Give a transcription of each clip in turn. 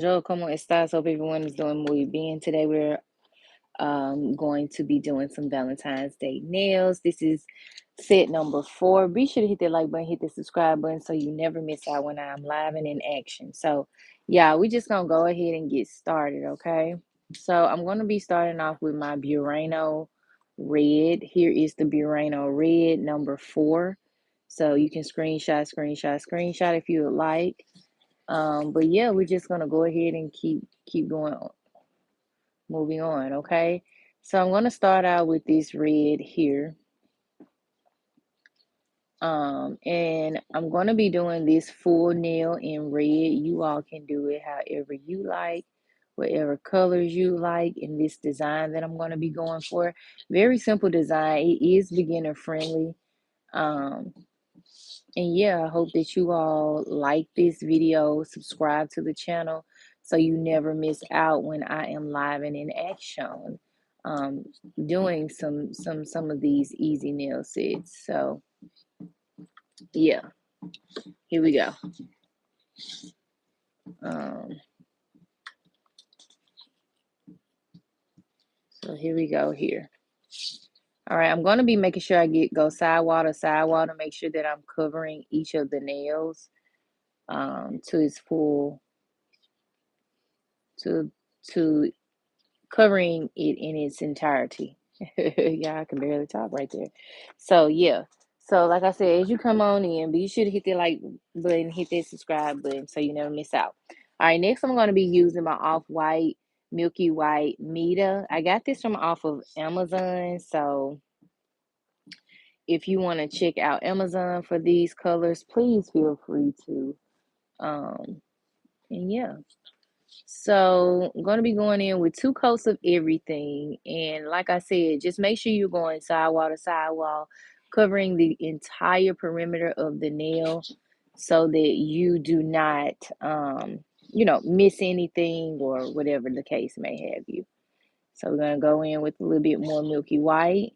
Yo, ¿cómo estás? Hope everyone is doing muy bien. Today we're going to be doing some Valentine's Day nails. This is set number 4. Be sure to hit that like button, hit the subscribe button so you never miss out when I'm live and in action. So, yeah, we just gonna go ahead and get started, okay? So I'm gonna be starting off with my Burano red. Here is the Burano red number 4. So you can screenshot if you would like. But yeah, we're just gonna go ahead and keep going, moving on, okay? So I'm gonna start out with this red here. And I'm gonna be doing this full nail in red. You all can do it however you like, whatever colors you like in this design that I'm gonna be going for. Very simple design. It is beginner friendly. Um, And yeah, I hope that you all like this video, subscribe to the channel so you never miss out when I am live and in action, um, doing some of these easy nail sets. So yeah, here we go. Um, so here we go here. All right, I'm going to be making sure I go sidewall to sidewall to make sure that I'm covering each of the nails to its full to to covering it in its entirety. Yeah, I can barely talk right there. So yeah. So like I said, as you come on in, be sure to hit that like button, hit that subscribe button so you never miss out. All right, next I'm going to be using my off-white, milky white Mita. I got this from off of Amazon. So if you want to check out Amazon for these colors, please feel free to. Um, and yeah. So I'm going to be going in with 2 coats of everything. And like I said, just make sure you're going sidewall to sidewall, covering the entire perimeter of the nail so that you do not, miss anything or whatever the case may have you. So we're going to go in with a little bit more milky white.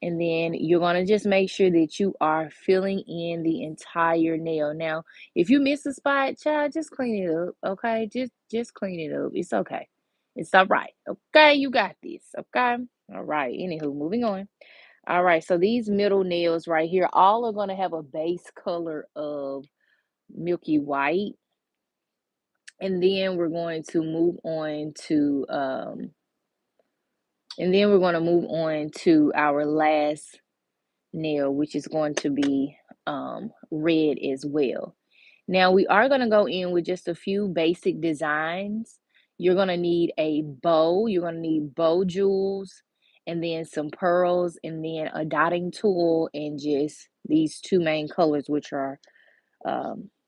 And then you're going to just make sure that you are filling in the entire nail. Now, if you miss a spot, child, just clean it up, okay? Just clean it up. It's okay. It's all right. Okay, you got this. Okay. All right. Anywho, moving on. All right. So these middle nails right here, all are going to have a base color of milky white. And then we're going to move on to our last nail, which is going to be red as well. Now we are going to go in with just a few basic designs. You're going to need a bow, you're going to need bow jewels, and then some pearls, and then a dotting tool, and just these 2 main colors, which are,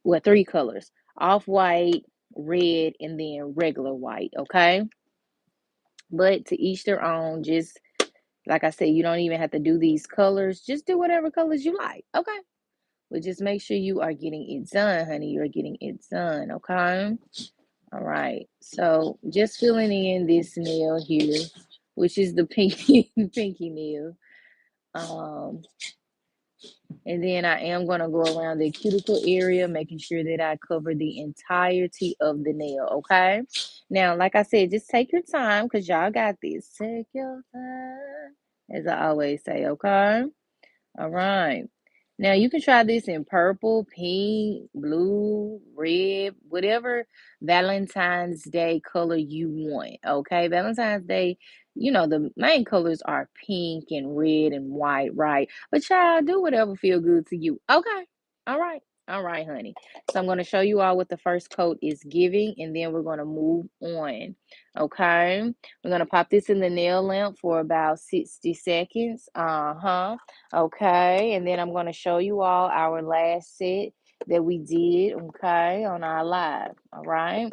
3 colors, off-white, red, and then regular white, okay? But to each their own, just like I said, you don't even have to do these colors. Just do whatever colors you like. Okay. But just make sure you are getting it done, honey. You're getting it done. Okay. All right. So just filling in this nail here, which is the pinky pinky nail. Um, and then I am going to go around the cuticle area, making sure that I cover the entirety of the nail. Okay. Now, like I said, just take your time because y'all got this. Take your time, as I always say. Okay. All right. Now you can try this in purple, pink, blue, red, whatever Valentine's Day color you want. Okay. Valentine's Day, the main colors are pink and red and white, right? But child, do whatever feel good to you. Okay. All right. All right, honey. So I'm going to show you all what the first coat is giving, and then we're going to move on. Okay. We're going to pop this in the nail lamp for about 60 seconds. Uh-huh. Okay, and then I'm going to show you all our last set that we did, okay, on our live. All right.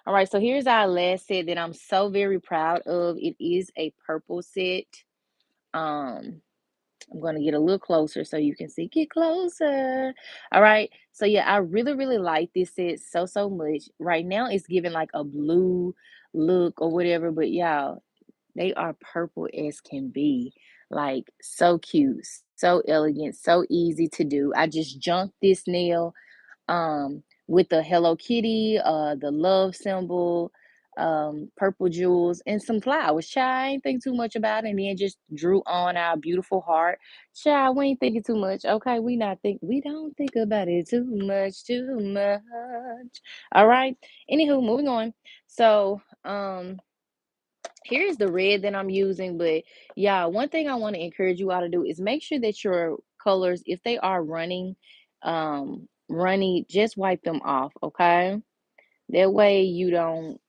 All right, so here's our last set that I'm so very proud of. It is a purple set. Um, I'm going to get a little closer so you can see. Get closer. All right. So yeah, I really, really like this set so much. Right now it's giving like a blue look or whatever, but y'all, they are purple as can be. Like so cute, so elegant, so easy to do. I just junked this nail with the Hello Kitty, the love symbol, purple jewels, and some flowers. Child, I ain't think too much about it, and then just drew on our beautiful heart. Child, we ain't thinking too much. Okay, we don't think about it too much. All right. Anywho, moving on. So, here's the red that I'm using, but yeah, one thing I want to encourage you all to do is make sure that your colors, if they are runny, just wipe them off, okay? That way you don't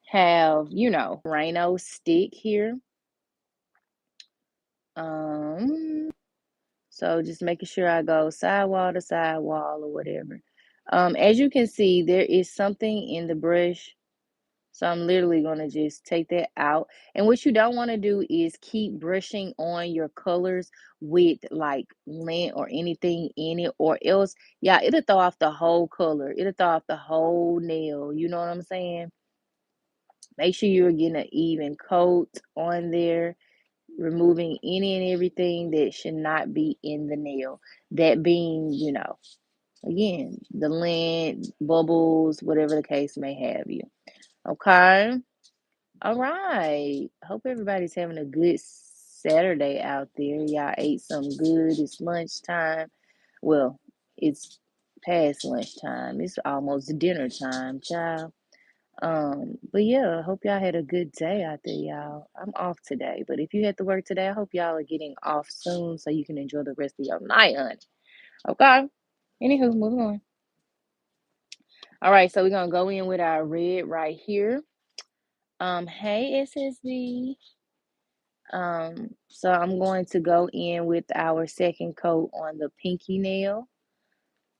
have, Rhino stick here. So just making sure I go sidewall to sidewall or whatever. As you can see, there is something in the brush. So I'm literally going to just take that out. And what you don't want to do is keep brushing on your colors with like lint or anything in it, or else, yeah, it'll throw off the whole color. It'll throw off the whole nail. You know what I'm saying? Make sure you're getting an even coat on there, removing any and everything that should not be in the nail. That being, again, the lint, bubbles, whatever the case may have you. Okay. All right. Hope everybody's having a good Saturday out there. Y'all ate some good. It's lunchtime. Well, it's past lunchtime. It's almost dinner time, child. But yeah, I hope y'all had a good day out there, y'all. I'm off today, but if you had to work today, I hope y'all are getting off soon so you can enjoy the rest of your night, honey. Okay. Anywho, moving on. All right, so we're gonna go in with our red right here. Hey SSB. So I'm going to go in with our second coat on the pinky nail,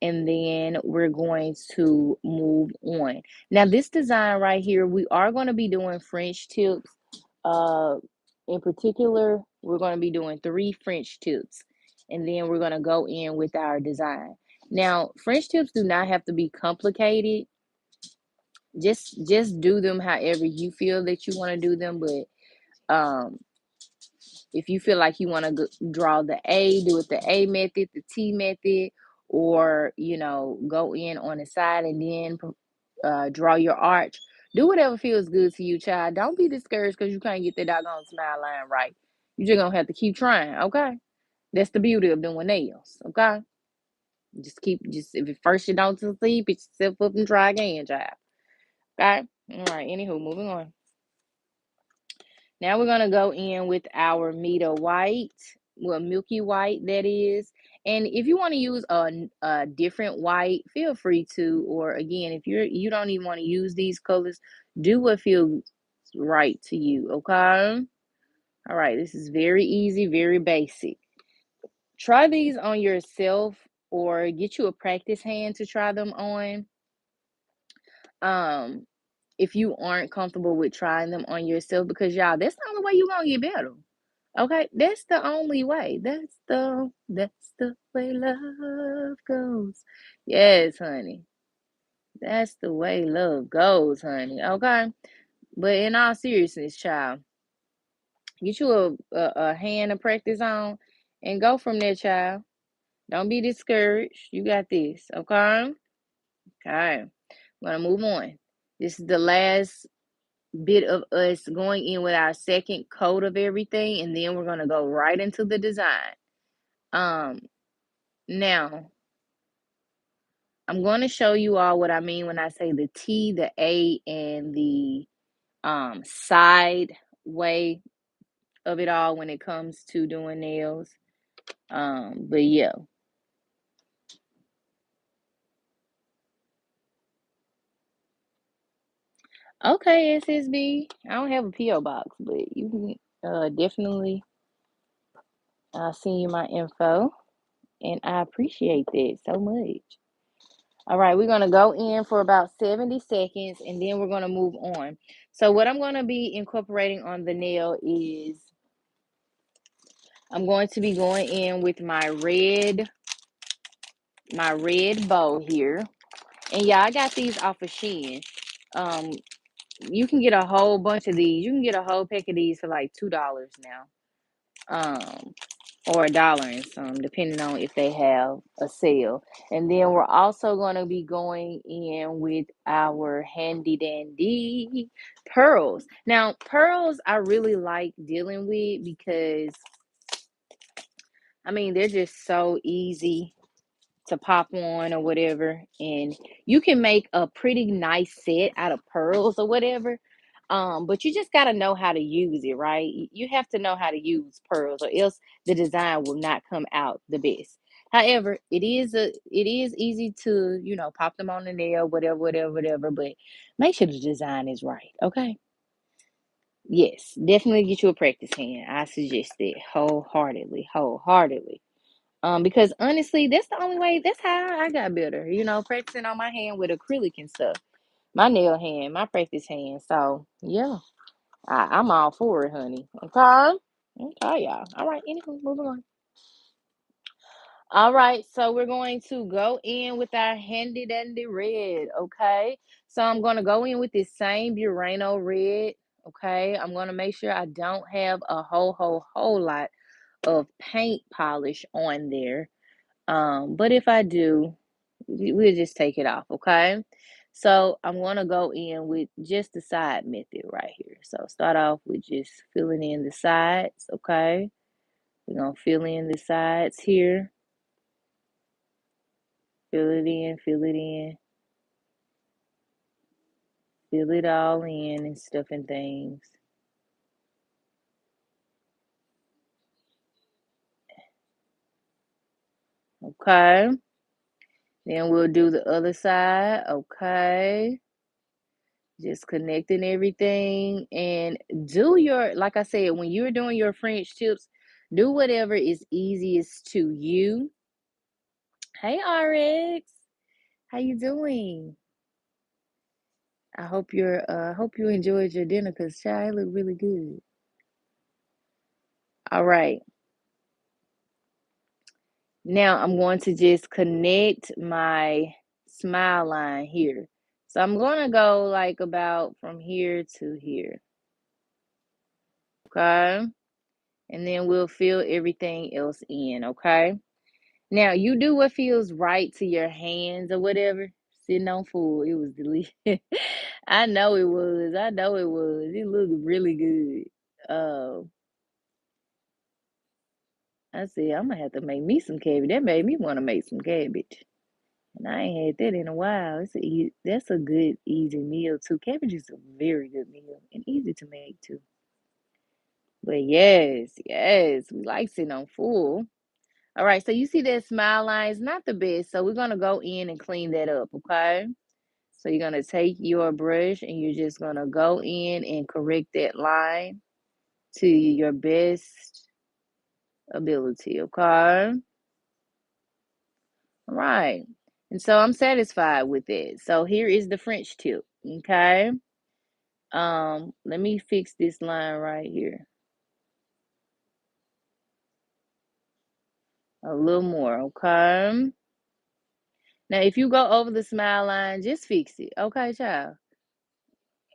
and then we're going to move on. Now, this design right here, we are going to be doing French tips. Uh, in particular, we're going to be doing 3 French tips, and then we're going to go in with our design. Now, French tips do not have to be complicated. Just do them however you feel that you want to do them, but if you feel like you want to draw the A, do it the A method, the T method, or go in on the side and then draw your arch. Do whatever feels good to you, child. Don't be discouraged because you can't get that doggone smile line right. You just gonna have to keep trying, okay? That's the beauty of doing nails, okay? Just if at first you don't succeed, pick yourself up and try again, child. Okay? All right, anywho, moving on. Now we're going to go in with our Meta White, well, Milky White, that is. And if you want to use a different white, feel free to. Or again, if you don't even want to use these colors, do what feels right to you, okay? All right, this is very easy, very basic. Try these on yourself or get you a practice hand to try them on. Um, if you aren't comfortable with trying them on yourself, because y'all, that's the only way you're gonna get better. Okay, that's the only way. That's the way love goes. Yes, honey. That's the way love goes, honey. Okay. But in all seriousness, child, get you a hand to practice on and go from there, child. Don't be discouraged. You got this, okay? Okay. I'm gonna move on. This is the last bit of us going in with our second coat of everything, and then we're gonna go right into the design. Um, Now, I'm going to show you all what I mean when I say the T, the A, and the side way of it all when it comes to doing nails. But yeah. Okay, SSB. I don't have a PO box, but you can definitely send you my info, and I appreciate that so much. All right, we're going to go in for about 70 seconds and then we're going to move on. So what I'm going to be incorporating on the nail is I'm going to be going in with my red bow here. And yeah, I got these off of Shein. Um, you can get a whole bunch of these. You can get a whole pack of these for like $2 now. or $1 and some, depending on if they have a sale. And then we're also going to be going in with our handy dandy pearls. Now, pearls I really like dealing with because I mean they're just so easy to pop on or whatever, and you can make a pretty nice set out of pearls or whatever. But you just got to know how to use it, right? You have to know how to use pearls, or else the design will not come out the best. However, it is easy to pop them on the nail, whatever, whatever, whatever. But make sure the design is right, okay? Yes, definitely get you a practice hand. I suggest it wholeheartedly, wholeheartedly. Because honestly, that's the only way. That's how I got better. Practicing on my hand with acrylic and stuff. My nail hand, my practice hand. So yeah, I'm all for it, honey. Okay, okay, y'all. All right. Anywho, moving on. All right, so we're going to go in with our handy dandy red. Okay, so I'm going to go in with this same Burano red. Okay, I'm going to make sure I don't have a whole lot of paint polish on there. But if I do, we'll just take it off, okay? So I'm gonna go in with just the side method right here. So start off with just filling in the sides, okay? We're gonna fill in the sides here, fill it in, fill it in, fill it all in and stuff and things. Okay. Then we'll do the other side, okay? Just connecting everything and do your, like I said, when you're doing your French tips, do whatever is easiest to you. Hey RX, how you doing? I hope you enjoyed your dinner because child, it looked really good. All right. Now I'm going to just connect my smile line here. So I'm gonna go like about from here to here. Okay. And then we'll fill everything else in, okay? Now you do what feels right to your hands or whatever. Sitting on full, it was delicious. I know it was. I know it was. It looked really good. I said I'm gonna have to make me some cabbage. That made me want to make some cabbage, and I ain't had that in a while. That's a good easy meal too. Cabbage is a very good meal and easy to make too. But yes, yes, we like sitting on full. All right, so you see that smile line is not the best, so we're gonna go in and clean that up, okay? So you're gonna take your brush and you're just gonna go in and correct that line to your best ability, okay? All right. And so I'm satisfied with it. So here is the French tip, okay? Let me fix this line right here. A little more, okay? Now if you go over the smile line, just fix it, okay, child?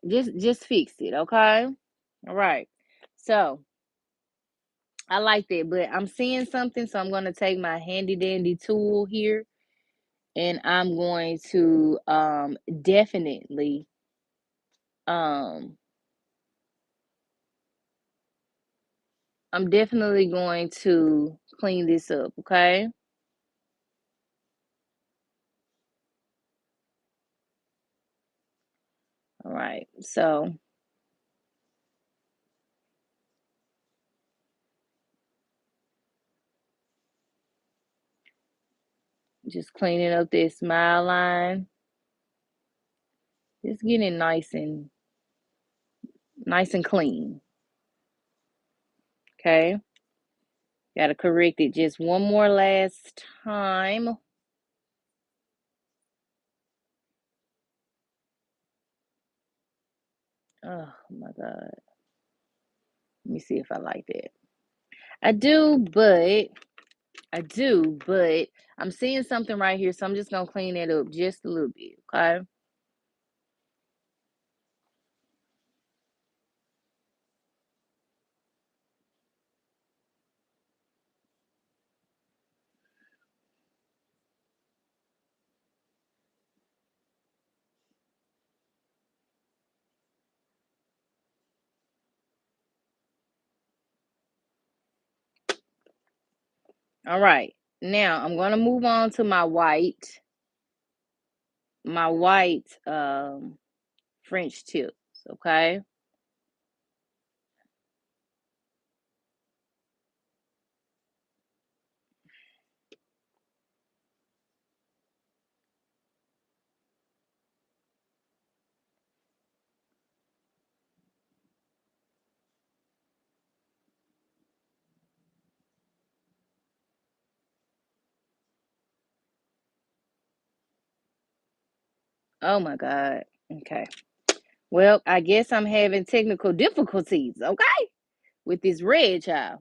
Just fix it, okay? All right. So I like that, but I'm seeing something, so I'm gonna take my handy dandy tool here and definitely um I'm definitely going to clean this up, okay? All right. So just cleaning up this smile line. Just getting it nice and clean. Okay. Gotta correct it just one more last time. Oh my God. Let me see if I like that. I do, but I'm seeing something right here, so I'm just gonna clean it up just a little bit, okay? All right. Now I'm gonna move on to my white French tips. Okay. Oh my God. Okay. Well, I guess I'm having technical difficulties. Okay, with this red child.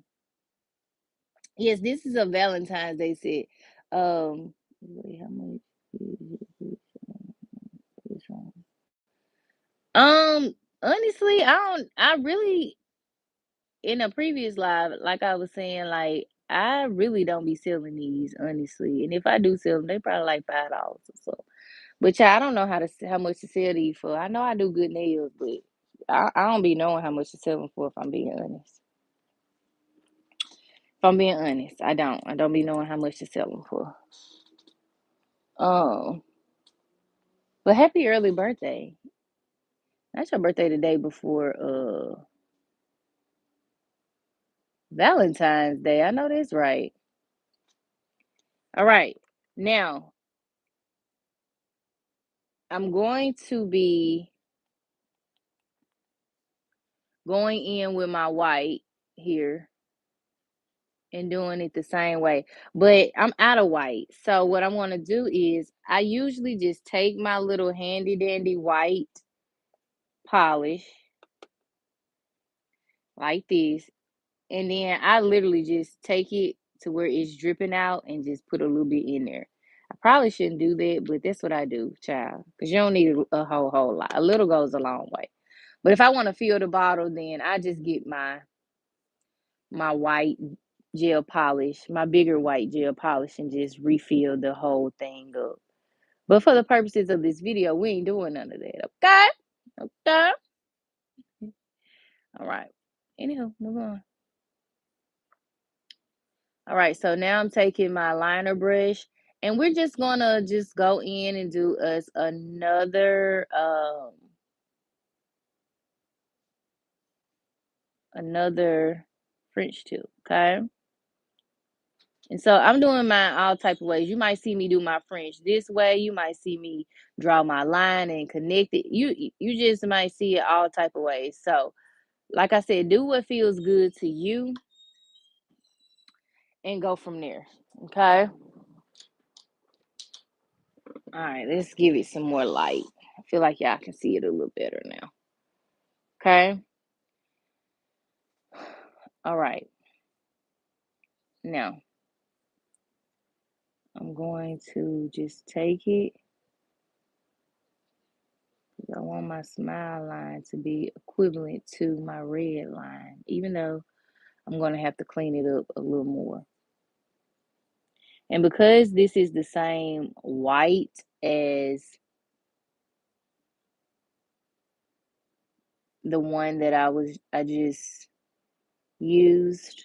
Yes, this is a Valentine's Day set. Wait, how much is this one? Um, honestly, I really, in a previous live, like I was saying, like I really don't be selling these, honestly. And if I do sell them, they probably like $5 or so. But yeah, I don't know how much to sell these for. I know I do good nails, but I don't be knowing how much to sell them for. If I'm being honest, I don't be knowing how much to sell them for. Um, but happy early birthday. That's your birthday the day before Valentine's Day. I know that's right. All right. Now, I'm going to be going in with my white here and doing it the same way. But I'm out of white. So what I'm going to do is I usually just take my little handy dandy white polish like this, and then I literally just take it to where it's dripping out and just put a little bit in there. I probably shouldn't do that, but that's what I do, child. Because you don't need a whole lot. A little goes a long way. But if I want to fill the bottle, then I just get my white gel polish, my bigger white gel polish, and just refill the whole thing up. But for the purposes of this video, we ain't doing none of that. Okay? Okay. All right. Anywho, move on. All right, so now I'm taking my liner brush, and we're just gonna just go in and do us another French tip, okay? And so I'm doing mine all type of ways. You might see me do my French this way. You might see me draw my line and connect it. You just might see it all type of ways. So, like I said, do what feels good to you and go from there. Okay? All right, let's give it some more light. I feel like y'all can see it a little better now. Okay? All right. Now, I'm going to just take it because I want my smile line to be equivalent to my red line, even though I'm going to have to clean it up a little more. And because this is the same white as the one that I just used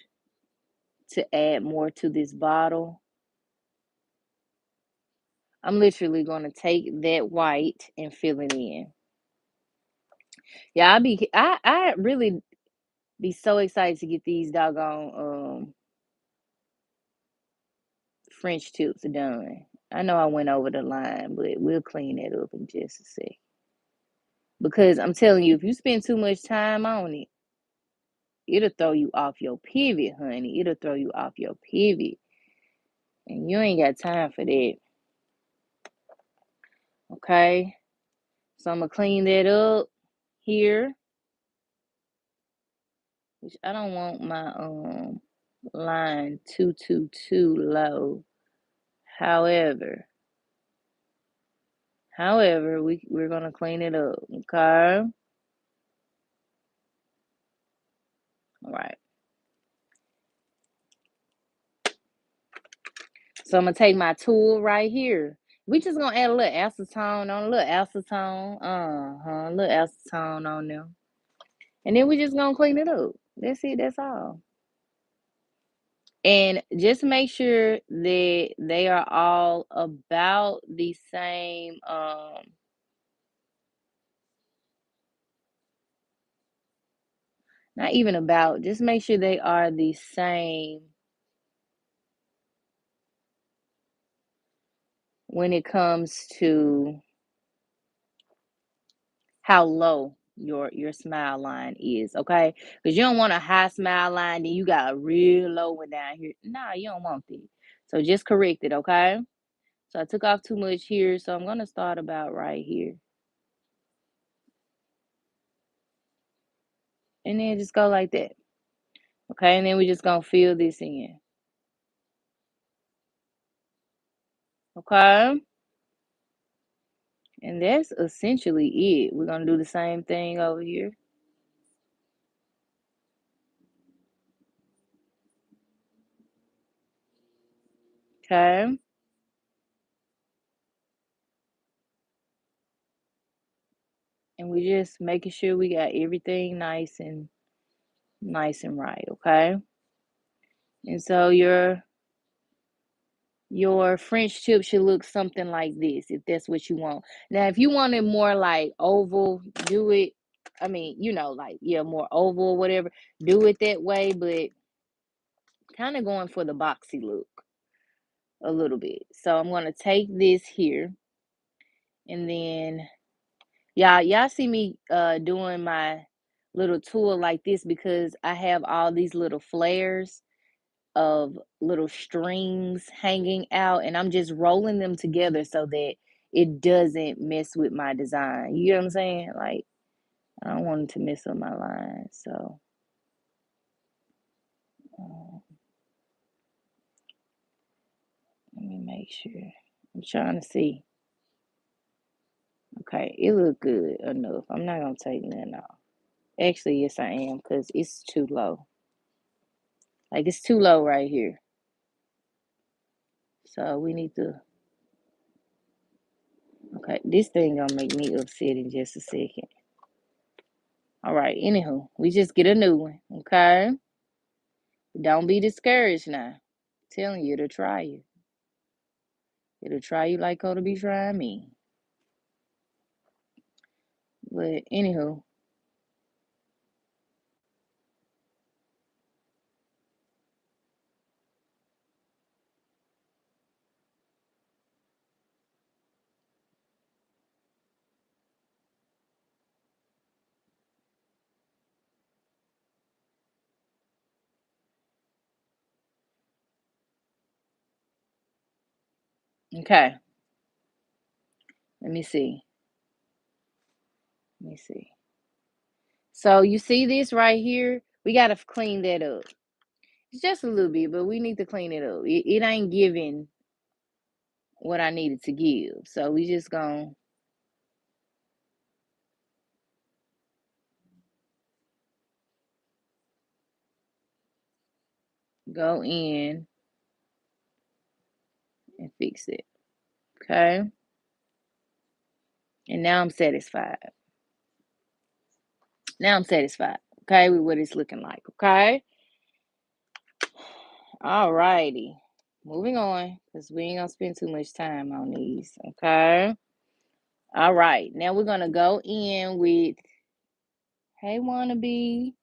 to add more to this bottle, I'm literally going to take that white and fill it in. Yeah, I really be so excited to get these doggone French tips done. I know I went over the line, but we'll clean that up in just a sec. Because I'm telling you, if you spend too much time on it, it'll throw you off your pivot, honey. It'll throw you off your pivot. And you ain't got time for that. Okay? So I'm gonna clean that up here. Which I don't want my line too low. However, we're gonna clean it up. Okay? All right. So I'm gonna take my tool right here. We just gonna add a little acetone on a little acetone on there. And then we just gonna clean it up. That's it, that's all. And just make sure that they are all about the same, not even about, just make sure they are the same when it comes to how low your smile line is, okay? Because you don't want a high smile line, then you got a real low one down here. Nah, you don't want that. So just correct it, okay? So I took off too much here, so I'm gonna start about right here. And then just go like that. Okay, and then we just gonna fill this in. Okay? And that's essentially it. We're gonna do the same thing over here. Okay. And we just making sure we got everything nice and right, okay? And so your French tip should look something like this if that's what you want. Now, if you want it more like oval, do it. I mean, like, yeah, more oval or whatever, do it that way, but kind of going for the boxy look a little bit. So I'm going to take this here, and then y'all see me doing my little tool like this because I have all these little flares of little strings hanging out, and I'm just rolling them together so that it doesn't mess with my design. You know what I'm saying? Like, I don't want it to mess up my line. So uh, let me make sure. I'm trying to see. Okay, it look good enough. I'm not gonna take nothing off. Actually, yes, I am because it's too low. Like, it's too low right here. So we need to. Okay, this thing gonna make me upset in just a second. All right. Anywho, we just get a new one. Okay. Don't be discouraged now. I'm telling you, it'll try you. It'll try you like Coda be trying me. But anywho, okay. Let me see. Let me see. So you see this right here? We gotta clean that up. It's just a little bit, but we need to clean it up. It ain't giving what I needed to give. So we just gonna go in and fix it. Okay. And now I'm satisfied. Now I'm satisfied. Okay, with what it's looking like. Okay. All righty. Moving on, because we ain't gonna spend too much time on these. Okay. All right. Now we're gonna go in with Hey Wannabe.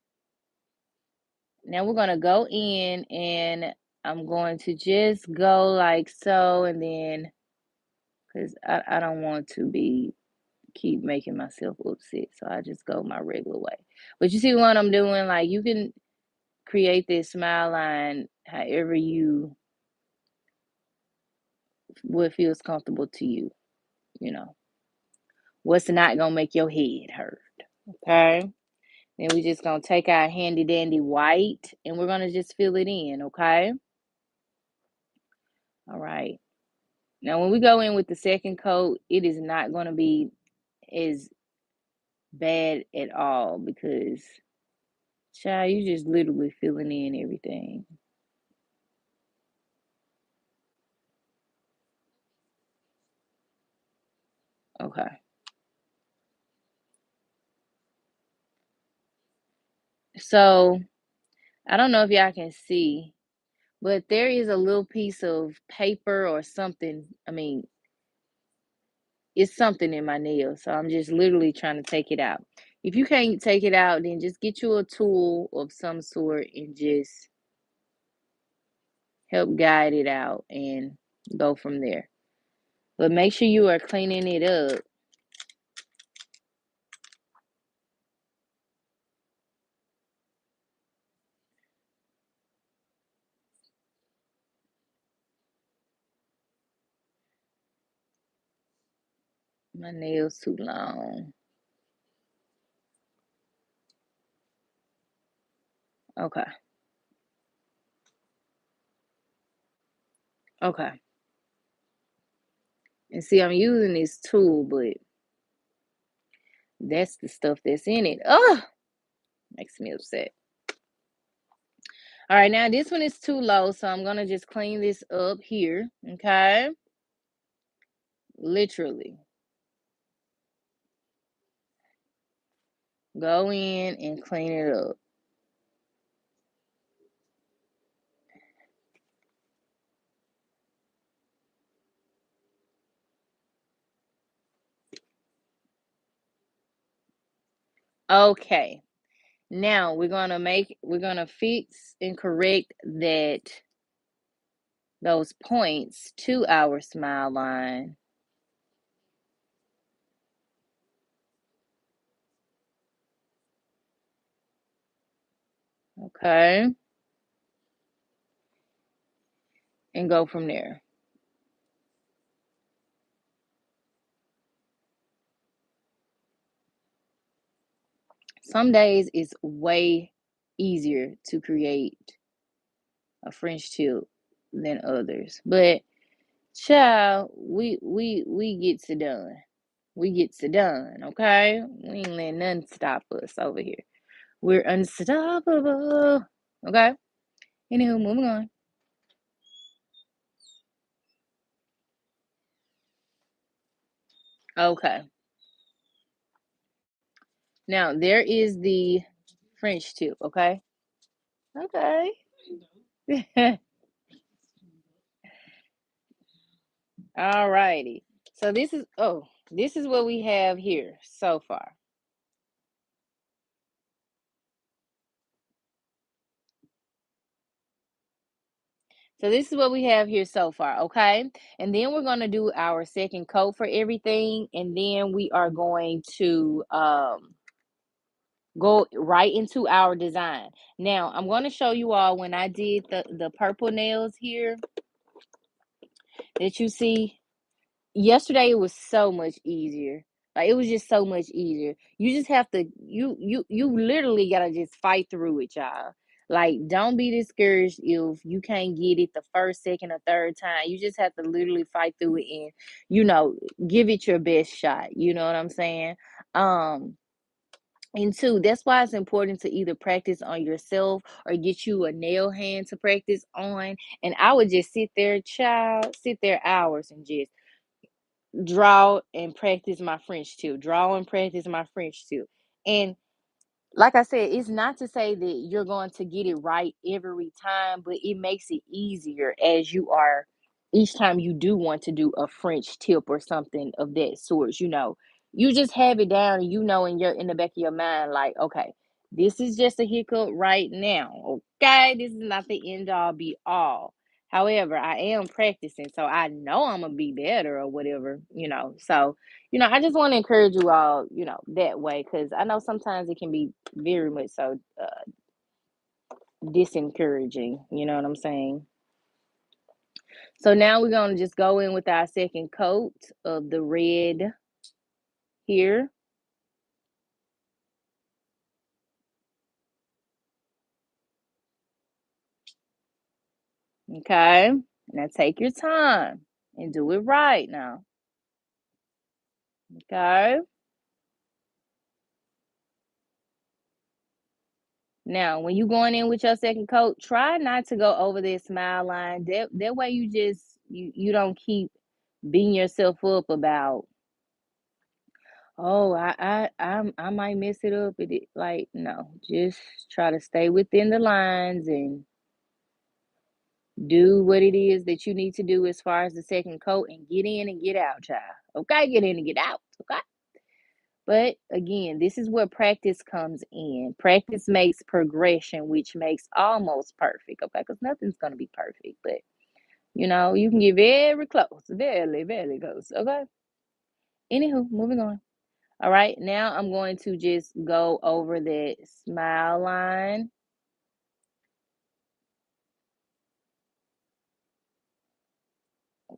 Now we're gonna go in and I'm going to just go like so, and then because I don't want to be keep making myself upset. So I just go my regular way. But you see what I'm doing? Like, you can create this smile line however you what feels comfortable to you, you know. What's not gonna make your head hurt. Okay. Then we just gonna take our handy dandy white and we're gonna just fill it in, okay? All right. Now when we go in with the second coat, it is not gonna be as bad at all because child, you just literally filling in everything. Okay. So I don't know if y'all can see, but there is a little piece of paper or something. I mean, it's something in my nail, so I'm just literally trying to take it out. If you can't take it out, then just get you a tool of some sort and just help guide it out and go from there. But make sure you are cleaning it up. My nails too long. Okay. Okay. And see, I'm using this tool, but that's the stuff that's in it. Oh, makes me upset. All right, now this one is too low, so I'm gonna just clean this up here. Okay. Literally. Go in and clean it up. Okay. Now we're gonna fix and correct those points to our smile line. Okay. And go from there. Some days it's way easier to create a French tip than others. But child, we gets it done. We gets it done, okay? We ain't letting nothing stop us over here. We're unstoppable. Okay? Anywho, moving on. Okay. Now there is the French tip, okay? Okay. All righty. So this is what we have here so far. So this is what we have here so far, okay? And then we're going to do our second coat for everything, and then we are going to go right into our design. Now, I'm going to show you all when I did the purple nails here that you see. Yesterday it was so much easier. Like it was just so much easier. You just have to you literally gotta just fight through it, y'all. Like don't be discouraged if you can't get it the first, second, or third time. You just have to literally fight through it and give it your best shot. You know what I'm saying? Um and two, that's why it's important to either practice on yourself or get you a nail hand to practice on. And I would just sit there, child, sit there hours and just draw and practice my French tip, draw and practice my French tip. And like I said, it's not to say that you're going to get it right every time, but it makes it easier as you are each time you do want to do a French tip or something of that sort, you just have it down and in the back of your mind, like, okay, this is just a hiccup right now. Okay, this is not the end all be all. However, I am practicing, so I know I'm gonna be better or whatever. So I just want to encourage you all, that way, because I know sometimes it can be very much so disencouraging. You know what I'm saying? So now we're going to just go in with our second coat of the red here. Okay. Now take your time and do it right now. Okay. Now, when you going in with your second coat, try not to go over that smile line. That way you don't keep beating yourself up about, oh, I might mess it up. Like, no, just try to stay within the lines and Do what it is that you need to do as far as the second coat and get in and get out, child. Okay, get in and get out. Okay. But again, this is where practice comes in. Practice makes progression, which makes almost perfect. Okay, because nothing's gonna be perfect, but you can get very close, very, very close. Okay. Anywho, moving on. All right, now I'm going to just go over the smile line.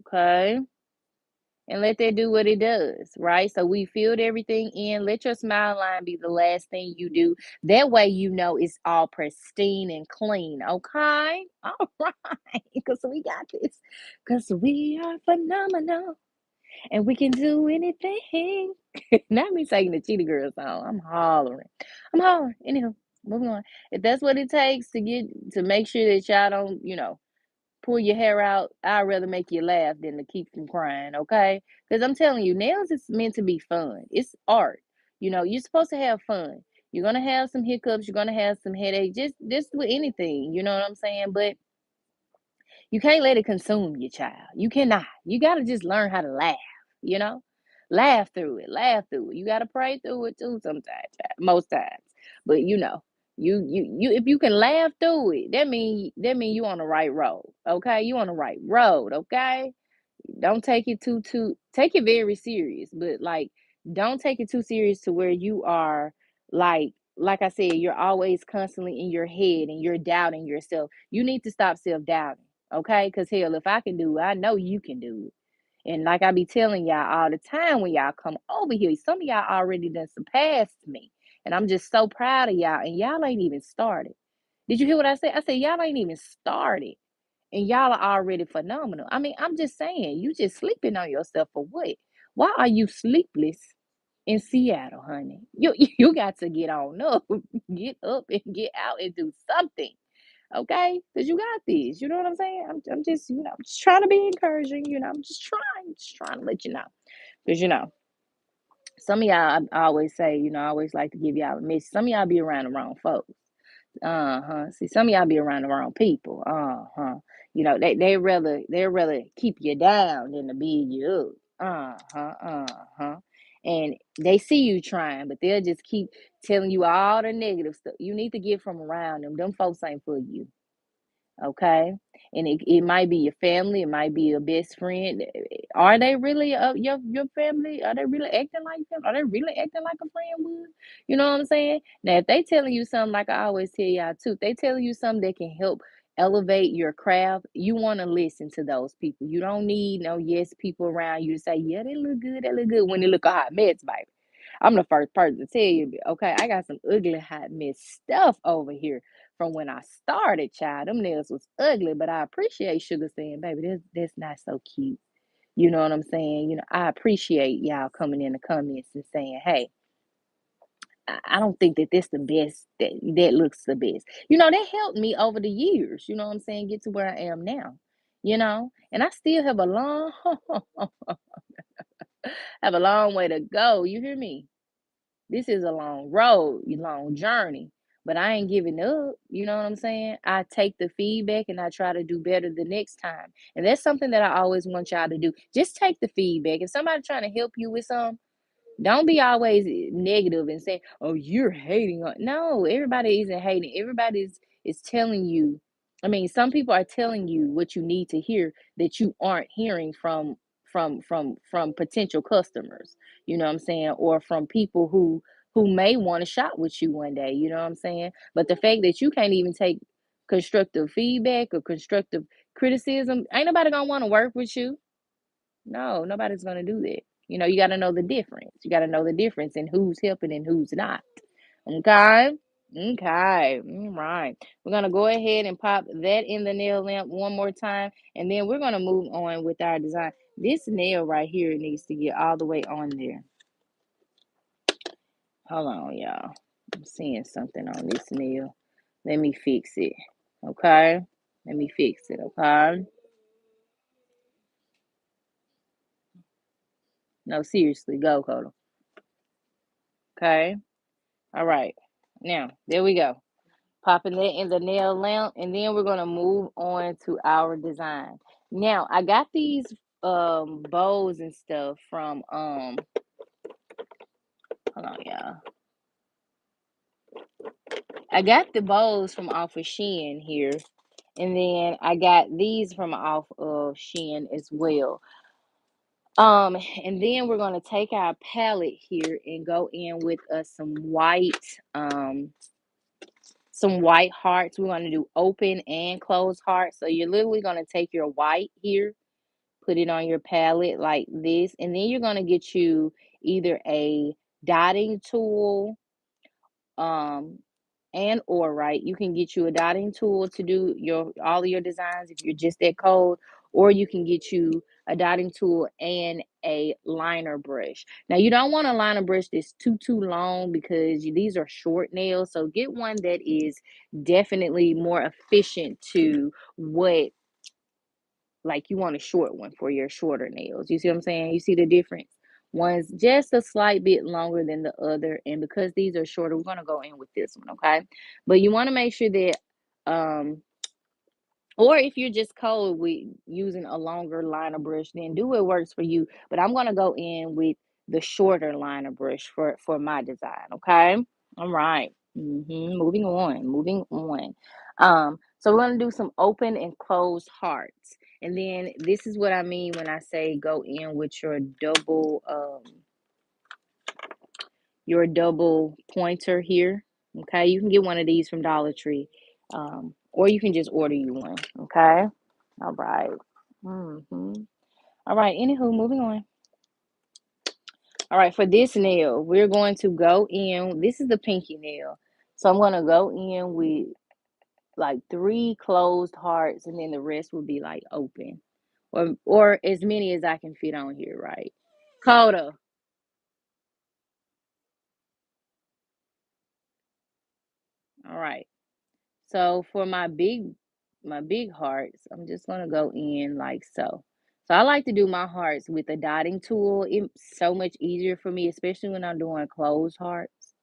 Okay. And let that do what it does, right? So we filled everything in. Let your smile line be the last thing you do. That way, it's all pristine and clean. Okay. All right. Because we got this. Because we are phenomenal and we can do anything. Not me singing the Cheetah Girl song. I'm hollering. I'm hollering. Anyhow, moving on. If that's what it takes to make sure that y'all don't, pull your hair out, I'd rather make you laugh than to keep from crying, okay? Because I'm telling you, nails is meant to be fun. It's art. You're supposed to have fun. You're gonna have some hiccups, you're gonna have some headaches, just with anything, you know what I'm saying? But you can't let it consume your child. You cannot. You gotta just learn how to laugh, you know? Laugh through it, laugh through it. You gotta pray through it too sometimes, most times. But you if you can laugh through it, that mean you on the right road. Okay? You on the right road, okay? Don't take it too take it very serious, but like don't take it too serious to where you are like I said, you're always constantly in your head and you're doubting yourself. You need to stop self-doubting, okay? Because hell, if I can do it, I know you can do it. And like I be telling y'all all the time when y'all come over here, some of y'all already done surpassed me. And I'm just so proud of y'all. And y'all ain't even started. Did you hear what I said? I said, y'all ain't even started. And y'all are already phenomenal. I mean, I'm just saying, you just sleeping on yourself for what? Why are you sleepless in Seattle, honey? You got to get on up, get up and get out and do something. Okay? Because you got this. You know what I'm saying? I'm just, just trying to be encouraging, I'm just trying to let you know. Because some of y'all I always say, I always like to give y'all a message. Some of y'all be around the wrong folks. Uh-huh. See, some of y'all be around the wrong people. Uh-huh. They rather keep you down than to build you up. Uh-huh. Uh-huh. And they see you trying, but they'll just keep telling you all the negative stuff. You need to get from around them. Them folks ain't for you. Okay. And it might be your family, it might be your best friend. Are they really your family? Are they really acting like them? Are they really acting like a friend would? You know what I'm saying? Now, if they telling you something, like I always tell y'all too, if they telling you something that can help elevate your craft, you want to listen to those people. You don't need no yes people around you to say, yeah, they look good when they look a hot mess, baby. I'm the first person to tell you, okay, I got some ugly hot mess stuff over here from when I started, child. Them nails was ugly, but I appreciate Sugar saying, baby, that's not so cute. You know what I'm saying? I appreciate y'all coming in the comments and saying, hey, I don't think that this the best, that looks the best. That helped me over the years, you know what I'm saying, get to where I am now. And I still have a long have a long way to go. You hear me? This is a long road, a long journey, but I ain't giving up. You know what I'm saying? I take the feedback and I try to do better the next time. And that's something that I always want y'all to do. Just take the feedback. If somebody trying to help you with something, don't be always negative and say, "Oh, you're hating on." No, everybody isn't hating. Everybody is telling you. I mean, some people are telling you what you need to hear that you aren't hearing from potential customers. You know what I'm saying? Or from people who may want to shop with you one day. You know what I'm saying? But the fact that you can't even take constructive feedback or constructive criticism, ain't nobody gonna want to work with you. No, nobody's gonna do that. You gotta know the difference. You gotta know the difference in who's helping and who's not. Okay? Okay. All right. We're gonna go ahead and pop that in the nail lamp one more time, and then we're gonna move on with our design. This nail right here needs to get all the way on there. Hold on, y'all. I'm seeing something on this nail. Let me fix it. Okay? Let me fix it, okay? No, seriously, go, Coda. Okay? All right. Now, there we go. Popping that in the nail lamp, and then we're gonna move on to our design. Now, I got these bows and stuff from hold on, y'all. I got the bows from off of Shein here, and then I got these from off of Shein as well. And then we're gonna take our palette here and go in with some white hearts. We're gonna do open and closed hearts. So you're literally gonna take your white here, put it on your palette like this, and then you're gonna get you either a dotting tool, um, and or right, you can get you a dotting tool to do your all of your designs if you're just that cold, or you can get you a dotting tool and a liner brush. Now you don't want a liner brush that's too long because these are short nails, so get one that is definitely more efficient to what, like you want a short one for your shorter nails. You see what I'm saying? You see the difference? One's just a slight bit longer than the other. And because these are shorter, we're going to go in with this one, okay? But you want to make sure that um or if you're just cold with using a longer liner brush, then do what works for you. But I'm gonna go in with the shorter liner brush for my design. Okay. All right. Moving on. Moving on. So we're gonna do some open and closed hearts, and then this is what I mean when I say go in with your double pointer here. Okay, you can get one of these from Dollar Tree, or you can just order you one. Okay, all right. All right. Anywho, moving on. All right, for this nail, we're going to go in. This is the pinky nail, so I'm gonna go in with like three closed hearts, and then the rest will be like open, or as many as I can fit on here. Right, Coda. All right. So for my big hearts, I'm just gonna go in like so. So I like to do my hearts with a dotting tool. It's so much easier for me, especially when I'm doing closed hearts.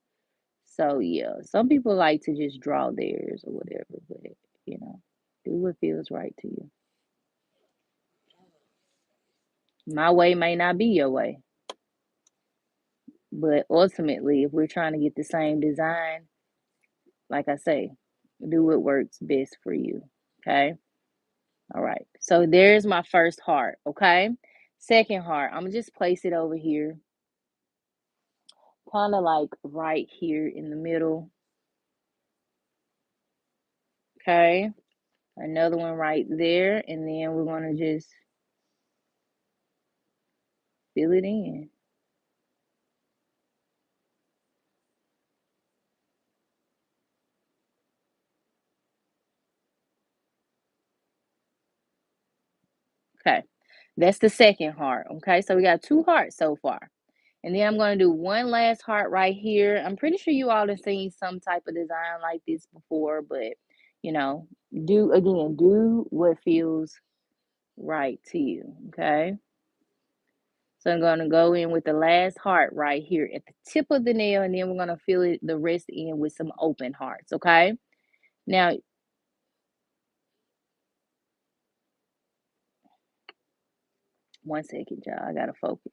So yeah, some people like to just draw theirs or whatever, but you know, do what feels right to you. My way may not be your way, but ultimately, if we're trying to get the same design, like I say, do what works best for you. Okay. All right. So there's my first heart. Okay. Second heart, I'm gonna just place it over here, kind of like right here in the middle. Okay. Another one right there. And then we're gonna just fill it in. Okay. That's the second heart. Okay. So we got two hearts so far. And then I'm going to do one last heart right here. I'm pretty sure you all have seen some type of design like this before, but you know, do what feels right to you. Okay. So I'm going to go in with the last heart right here at the tip of the nail, and then we're going to fill it the rest in with some open hearts. Okay. Now, one second, y'all. I got to focus.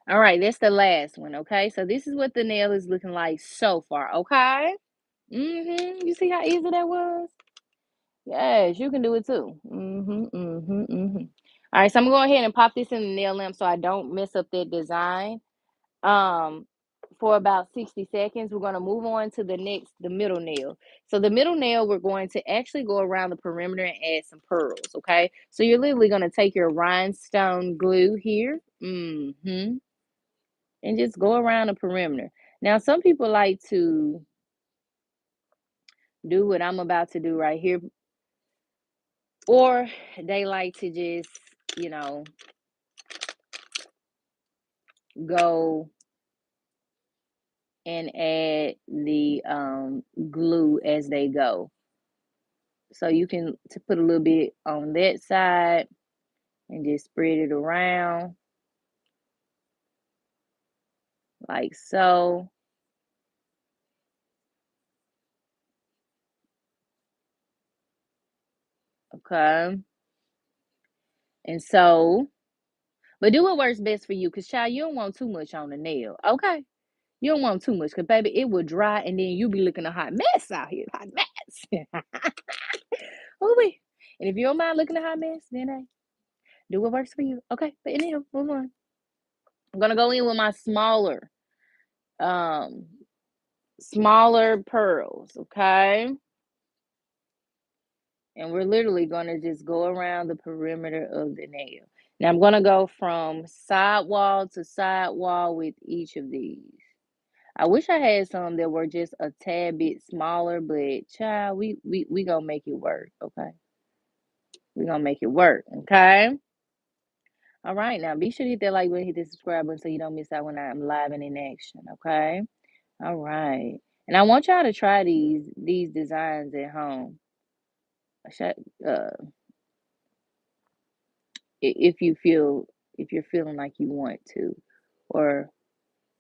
All right. That's the last one. Okay. So this is what the nail is looking like so far. Okay. You see how easy that was? Yes, you can do it too. All right, so I'm gonna go ahead and pop this in the nail lamp so I don't mess up that design. Um, for about 60 seconds, we're gonna move on to the middle nail. So the middle nail, we're going to actually go around the perimeter and add some pearls. Okay, so you're literally gonna take your rhinestone glue here, and just go around the perimeter. Now, some people like to do what I'm about to do right here, or they like to just, you know, go and add the glue as they go. So you can to put a little bit on that side and just spread it around like so. Okay. And so, but do what works best for you, cause child, you don't want too much on the nail. Okay. You don't want too much, cause baby, it will dry, and then you be looking a hot mess out here. Hot mess. Ooh, and if you don't mind looking a hot mess, then hey, do what works for you. Okay. But anyway, move on. I'm gonna go in with my um, smaller pearls. Okay. And we're literally going to just go around the perimeter of the nail. Now I'm going to go from side wall to side wall with each of these. I wish I had some that were just a tad bit smaller, but child, we gonna make it work, okay? We gonna make it work, okay? All right, now be sure to hit that like button, hit the subscribe button so you don't miss out when I'm live and in action, okay? All right, and I want y'all to try these designs at home. Uh, if you feel if you're feeling like you want to, or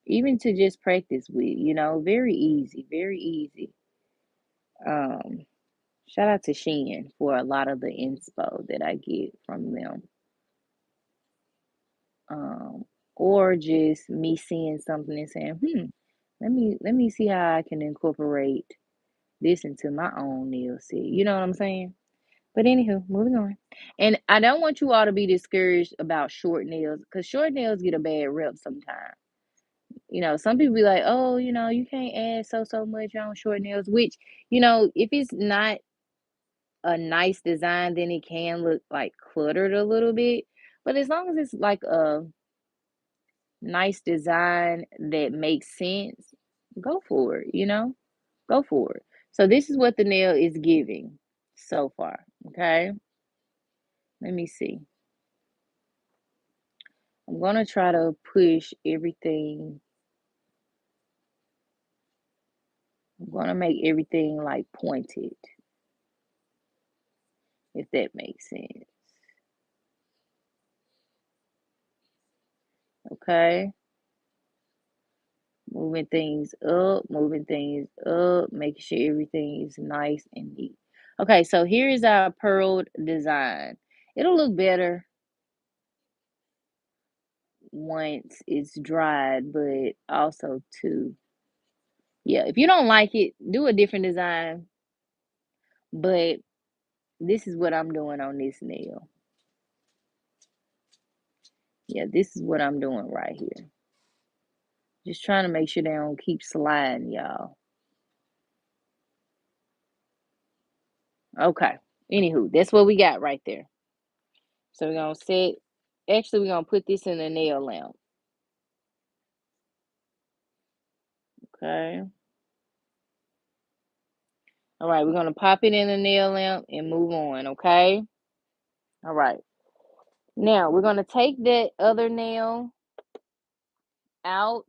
even to just practice with, very easy, very easy. um Shout out to Shein for a lot of the inspo that I get from them, um or just me seeing something and saying, let me see how I can incorporate this into my own nail set, you know what I'm saying? But anywho, moving on. And I don't want you all to be discouraged about short nails, because short nails get a bad rep sometimes. Some people be like, "Oh, you can't add so much on short nails," which, if it's not a nice design, then it can look like cluttered a little bit. But as long as it's like a nice design that makes sense, go for it. Go for it. So this is what the nail is giving so far. Okay. Let me see. I'm gonna try to push everything. I'm gonna make everything like pointed, if that makes sense. Okay. Moving things up, making sure everything is nice and neat. Okay, so here is our pearled design. It'll look better once it's dried, but also too, yeah, if you don't like it, do a different design. But this is what I'm doing on this nail. Yeah, this is what I'm doing right here. Just trying to make sure they don't keep sliding, y'all. Okay. Anywho, that's what we got right there. So we're gonna set. Actually, we're gonna put this in the nail lamp. Okay. All right, we're gonna pop it in the nail lamp and move on. Okay. All right. Now we're gonna take that other nail out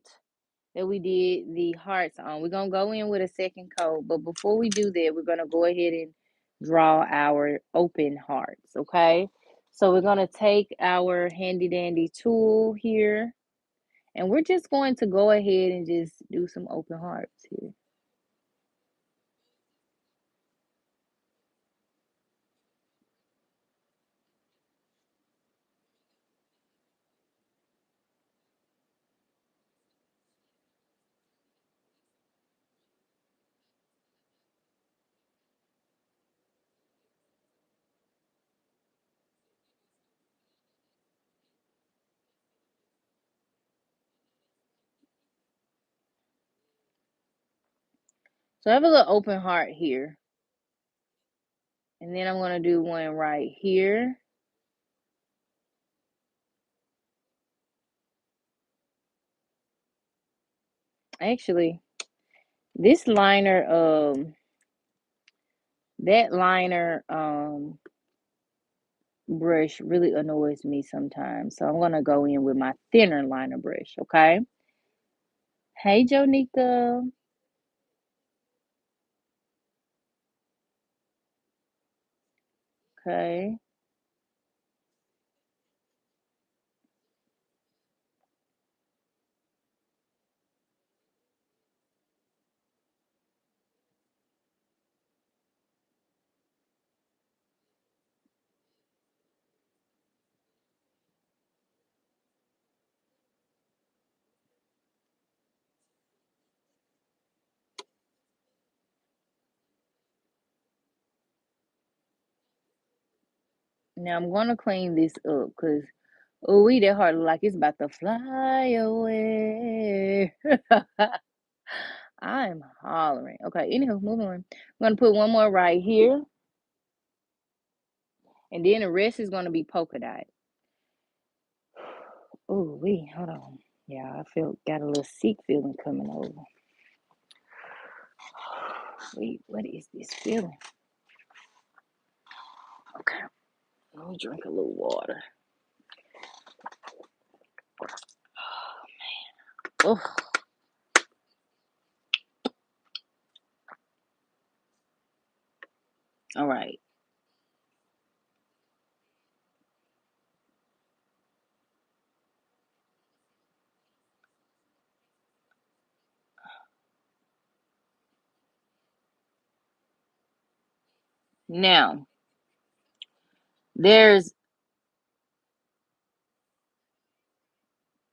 that we did the hearts on. We're gonna go in with a second coat, but before we do that, we're gonna go ahead and draw our open hearts. Okay. So we're gonna take our handy dandy tool here, and we're just going to go ahead and just do some open hearts here. So I have a little open heart here. And then I'm going to do one right here. Actually, this liner, that liner brush really annoys me sometimes. So I'm going to go in with my thinner liner brush, okay? Hey, Jonika. Okay. Now I'm gonna clean this up because oh, we that heart look like it's about to fly away. I'm hollering. Okay, anywho, moving on. I'm gonna put one more right here, and then the rest is gonna be polka dot. Oh, wait, hold on. Yeah, I feel got a little sick feeling coming over. Wait, what is this feeling? Okay, let me drink a little water. Oh, all right. Now, there's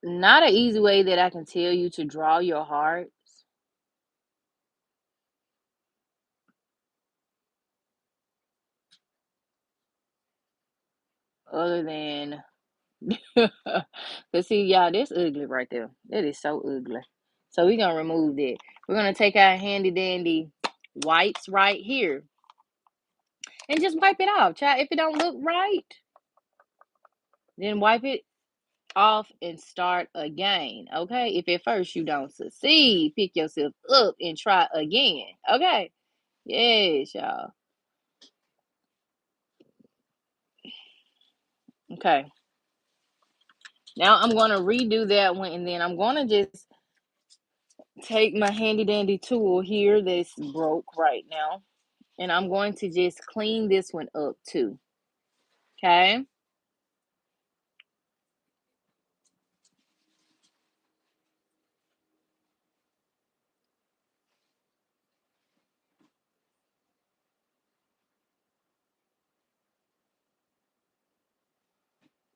not an easy way that I can tell you to draw your hearts other than but see, y'all, that's ugly right there. That is so ugly. So we're gonna remove that. We're gonna take our handy dandy whites right here and just wipe it off. Child, if it don't look right, then wipe it off and start again. Okay. If at first you don't succeed, pick yourself up and try again. Okay. Yes, y'all. Okay. Now I'm gonna redo that one and then I'm gonna just take my handy dandy tool here that's broke right now. And I'm going to just clean this one up too. Okay.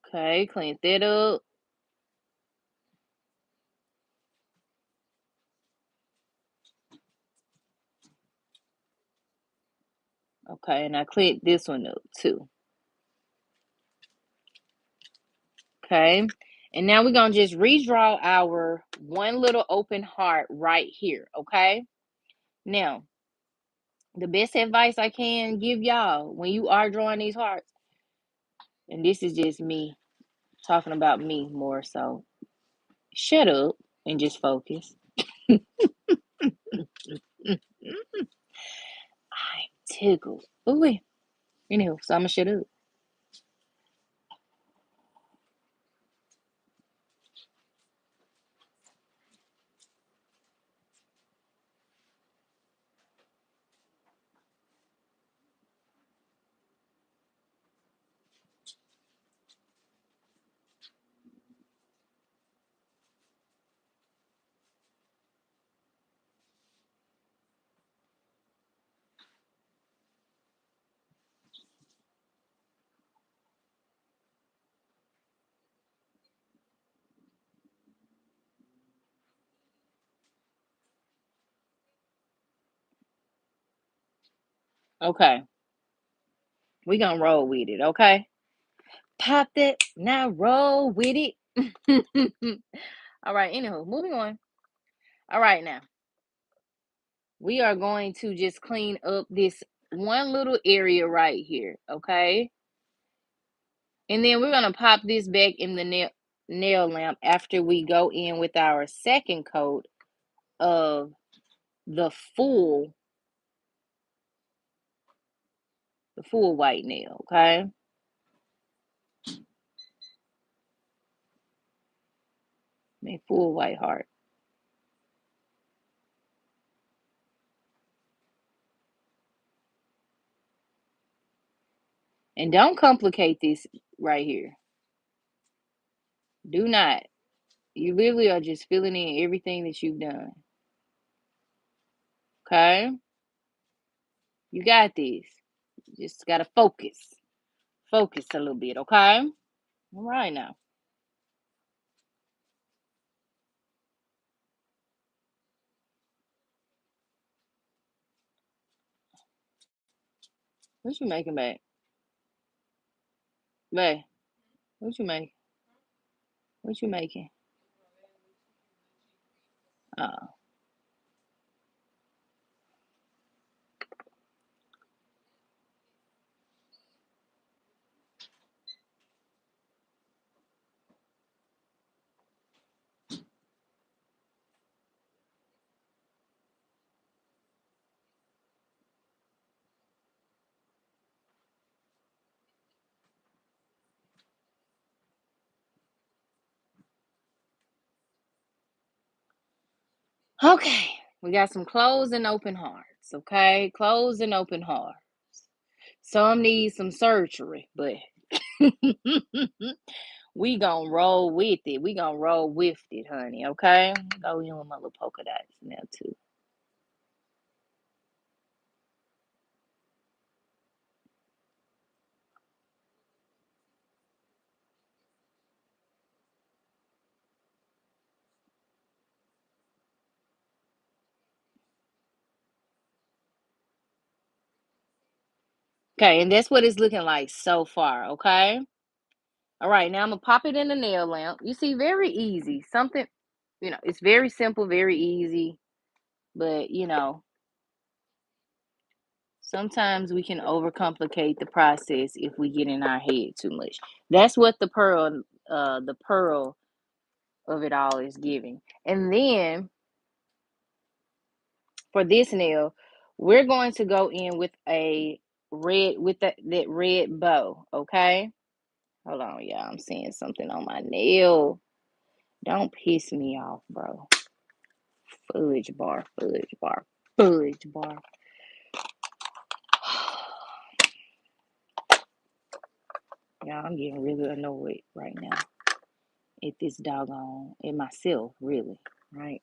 Okay. Clean that up. Okay. And I cleaned this one up too. Okay. And now we're going to just redraw our one little open heart right here. Okay. Now, the best advice I can give y'all when you are drawing these hearts, and this is just me talking about me more so, shut up and just focus. I'm tickled. Ooh, wait. Anywho, so I'm going to shut up. Okay. We gonna roll with it, okay? Pop that, now roll with it. All right, anywho, moving on. All right, now we are going to just clean up this one little area right here, okay? And then we're gonna pop this back in the nail lamp after we go in with our second coat of the full white nail, okay? Make full white heart. And don't complicate this right here. Do not. You literally are just filling in everything that you've done. Okay? You got this. Just gotta focus. Focus a little bit, okay? All right now. What you making, babe? Babe, what you making? What you making? Oh. Okay. We got some closed and open hearts, okay? Closed and open hearts. Some need some surgery, but we gonna roll with it. We gonna roll with it, honey, okay? Go in with my little polka dots now too. Okay, and that's what it's looking like so far, okay? All right, now I'm gonna pop it in the nail lamp. You see, very easy. Something, it's very simple, very easy, but sometimes we can overcomplicate the process if we get in our head too much. That's what the pearl of it all is giving. And then for this nail, we're going to go in with a red with that red bow, okay? Hold on, y'all. I'm seeing something on my nail. Don't piss me off, bro. Fudge bar, fudge bar, fudge bar. Yeah, I'm getting really annoyed right now at this doggone, at myself, really, right?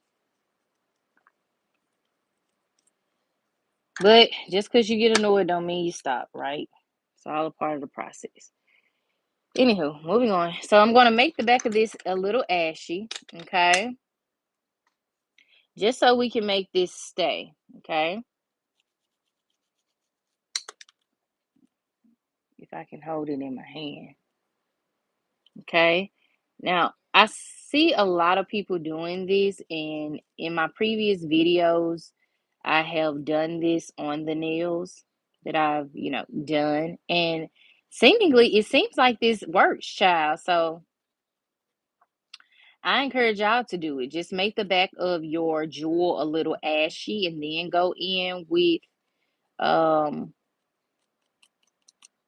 But just because you get annoyed don't mean you stop, right? It's all a part of the process. Anywho, moving on. So I'm going to make the back of this a little ashy, okay? Just so we can make this stay, okay? If I can hold it in my hand, okay? Now, I see a lot of people doing this, and in my previous videos, I have done this on the nails that I've, done, and seemingly it seems like this works, child. So I encourage y'all to do it. Just make the back of your jewel a little ashy and then go in um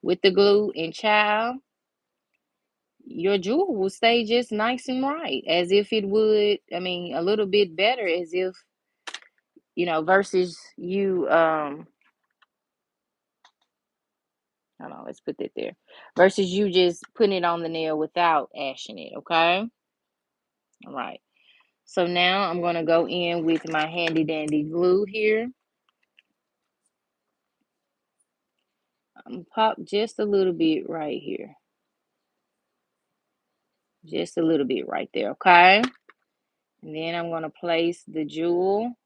with the glue, and child, your jewel will stay just nice and right as if it would, I mean, a little bit better as if, versus you hold on, let's put that there. Versus you just putting it on the nail without ashing it, okay? All right. So now I'm gonna go in with my handy dandy glue here. I'm gonna pop just a little bit right here. Just a little bit right there, okay? And then I'm gonna place the jewel.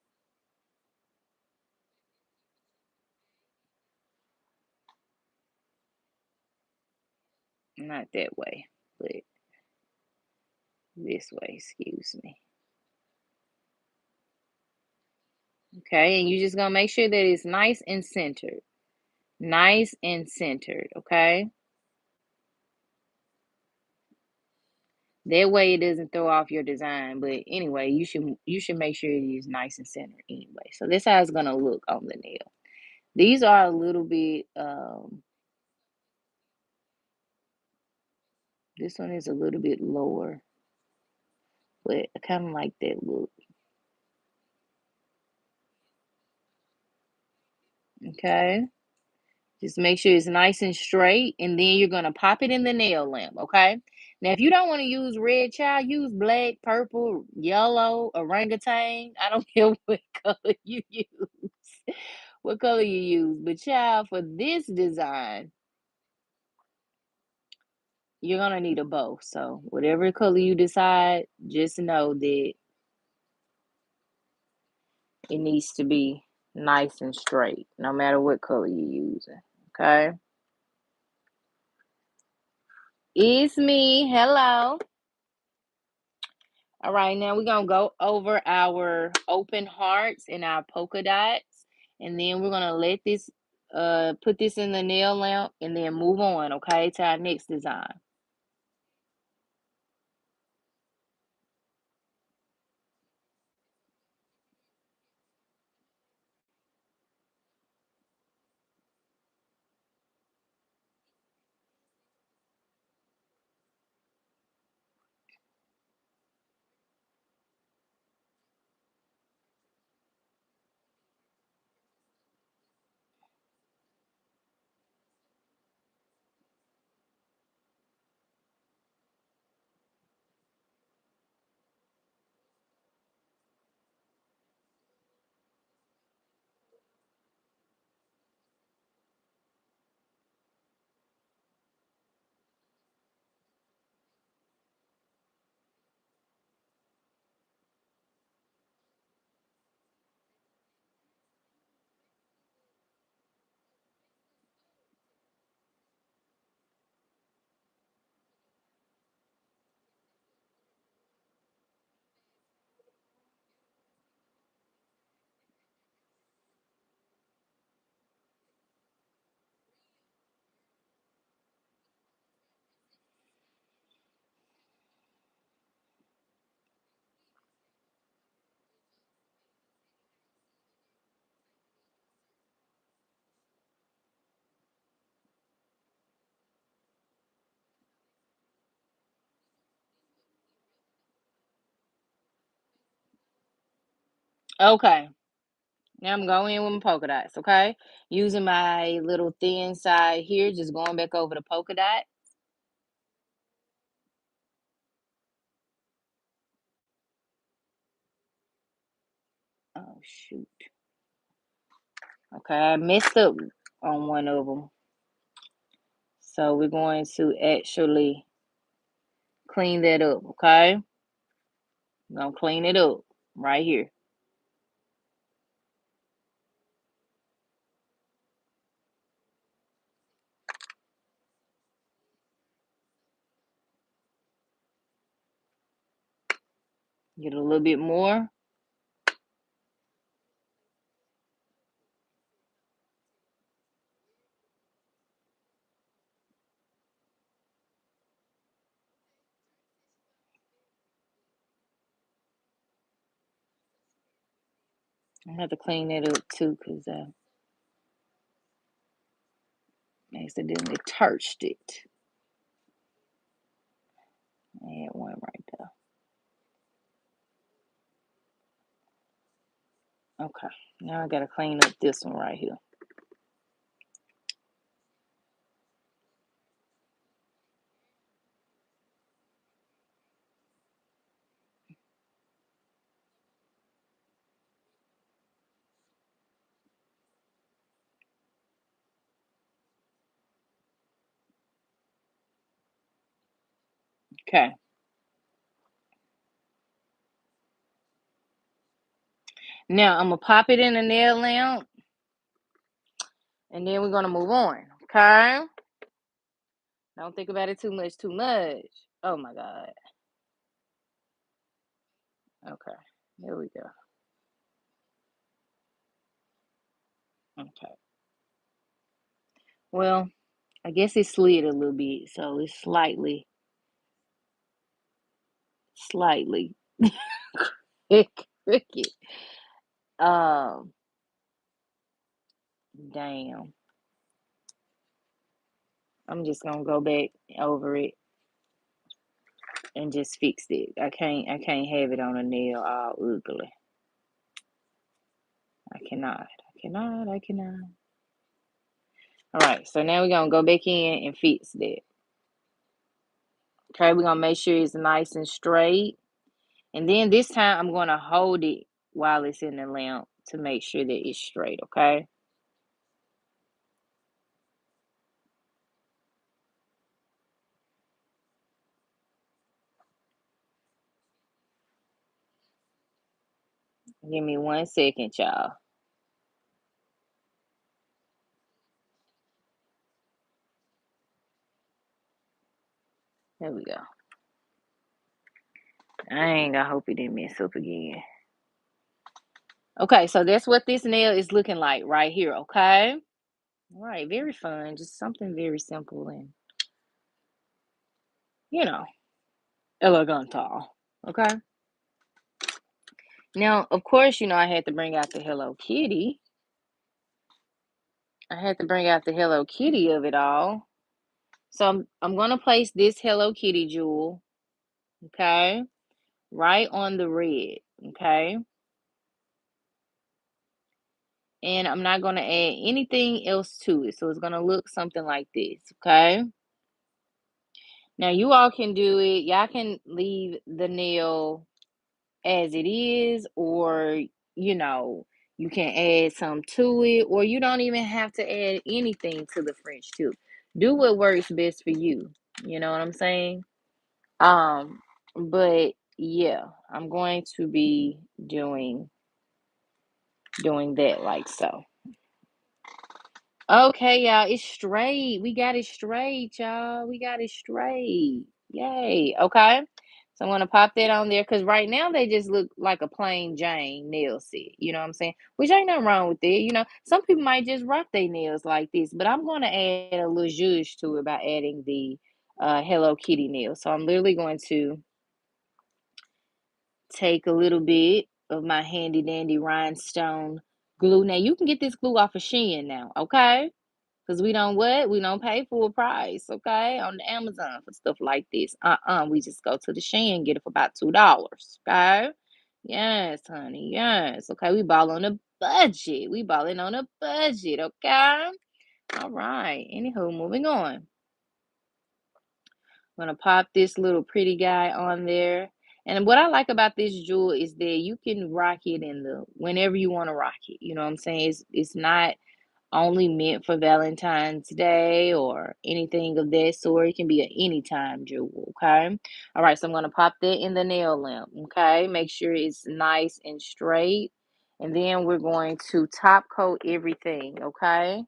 Not that way, but this way, excuse me. Okay, and you're just gonna make sure that it's nice and centered. Nice and centered, okay? That way it doesn't throw off your design. But anyway, you should make sure it is nice and centered anyway. So this how it's gonna look on the nail. These are a little bit this one is a little bit lower, but I kind of like that look. Okay. Just make sure it's nice and straight, and then you're gonna pop it in the nail lamp, okay? Now, if you don't want to use red, child, use black, purple, yellow, orangutan. I don't care what color you use, what color you use. But child, for this design, you're gonna need a bow. So whatever color you decide, just know that it needs to be nice and straight, no matter what color you're using. Okay? It's me. Hello. All right, now we're gonna go over our open hearts and our polka dots, and then we're gonna let this put this in the nail lamp and then move on, okay, to our next design. Okay, now I'm going in with my polka dots, okay? Using my little thin side here, just going back over the polka dot. Oh shoot. Okay, I messed up on one of them. So we're going to actually clean that up, okay? I'm gonna clean it up right here. Get a little bit more. I have to clean that up too because I accidentally touched it. I had one right there. Okay, now I gotta clean up this one right here. Okay, now I'm gonna pop it in the nail lamp and then we're gonna move on. Okay, don't think about it too much, too much. Oh my God. Okay, here we go. Okay, well, I guess it slid a little bit, so it's slightly crooked. Um, damn. I'm just gonna go back over it and just fix it. I can't have it on a nail all ugly. I cannot. I cannot. All right, so now we're gonna go back in and fix that. Okay, we're gonna make sure it's nice and straight. And then this time I'm gonna hold it while it's in the lamp to make sure that it's straight, okay? Give me 1 second, y'all. There we go. I hope it didn't mess up again. Okay, so that's what this nail is looking like right here, okay? All right, very fun. Just something very simple and, you know, elegant. Okay. Now, of course, I had to bring out the Hello Kitty. I had to bring out the Hello Kitty of it all. So I'm gonna place this Hello Kitty jewel, okay, right on the red, okay? And I'm not gonna add anything else to it. So it's gonna look something like this, okay? Now you all can do it. Y'all can leave the nail as it is, or you know, you can add some to it, or you don't even have to add anything to the French tip. Do what works best for you. You know what I'm saying? Um, but yeah, I'm going to be doing that like so. Okay, y'all, it's straight. We got it straight, y'all. We got it straight. Yay. Okay. So I'm gonna pop that on there because right now they just look like a plain Jane nail set. You know what I'm saying? Which ain't nothing wrong with it. Some people might just rock their nails like this, but I'm gonna add a little zhuzh to it by adding the Hello Kitty nail. So I'm literally going to take a little bit of my handy dandy rhinestone glue. Now you can get this glue off of Shein now, okay? Because we don't what? We don't pay full price, okay? On the Amazon for stuff like this. We just go to the Shein and get it for about $2, okay? Yes, honey, yes. Okay, we ball on a budget. We balling on a budget, okay? All right. Anywho, moving on. I'm gonna pop this little pretty guy on there. And what I like about this jewel is that you can rock it in the whenever you want to rock it. You know what I'm saying? It's not only meant for Valentine's Day or anything of that sort. It can be an anytime jewel, okay? All right, so I'm going to pop that in the nail lamp, okay? Make sure it's nice and straight. And then we're going to top coat everything, okay?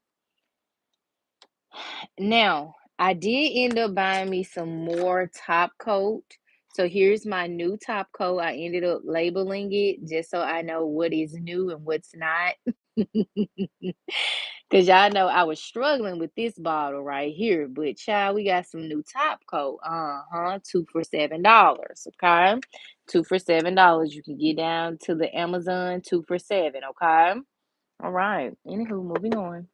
Now, I did end up buying me some more top coat. So here's my new top coat. I ended up labeling it just so I know what is new and what's not. Cause y'all know I was struggling with this bottle right here, but child, we got some new top coat. 2 for $7. Okay, 2 for $7. You can get down to the Amazon 2 for 7. Okay, all right. Anywho, moving on.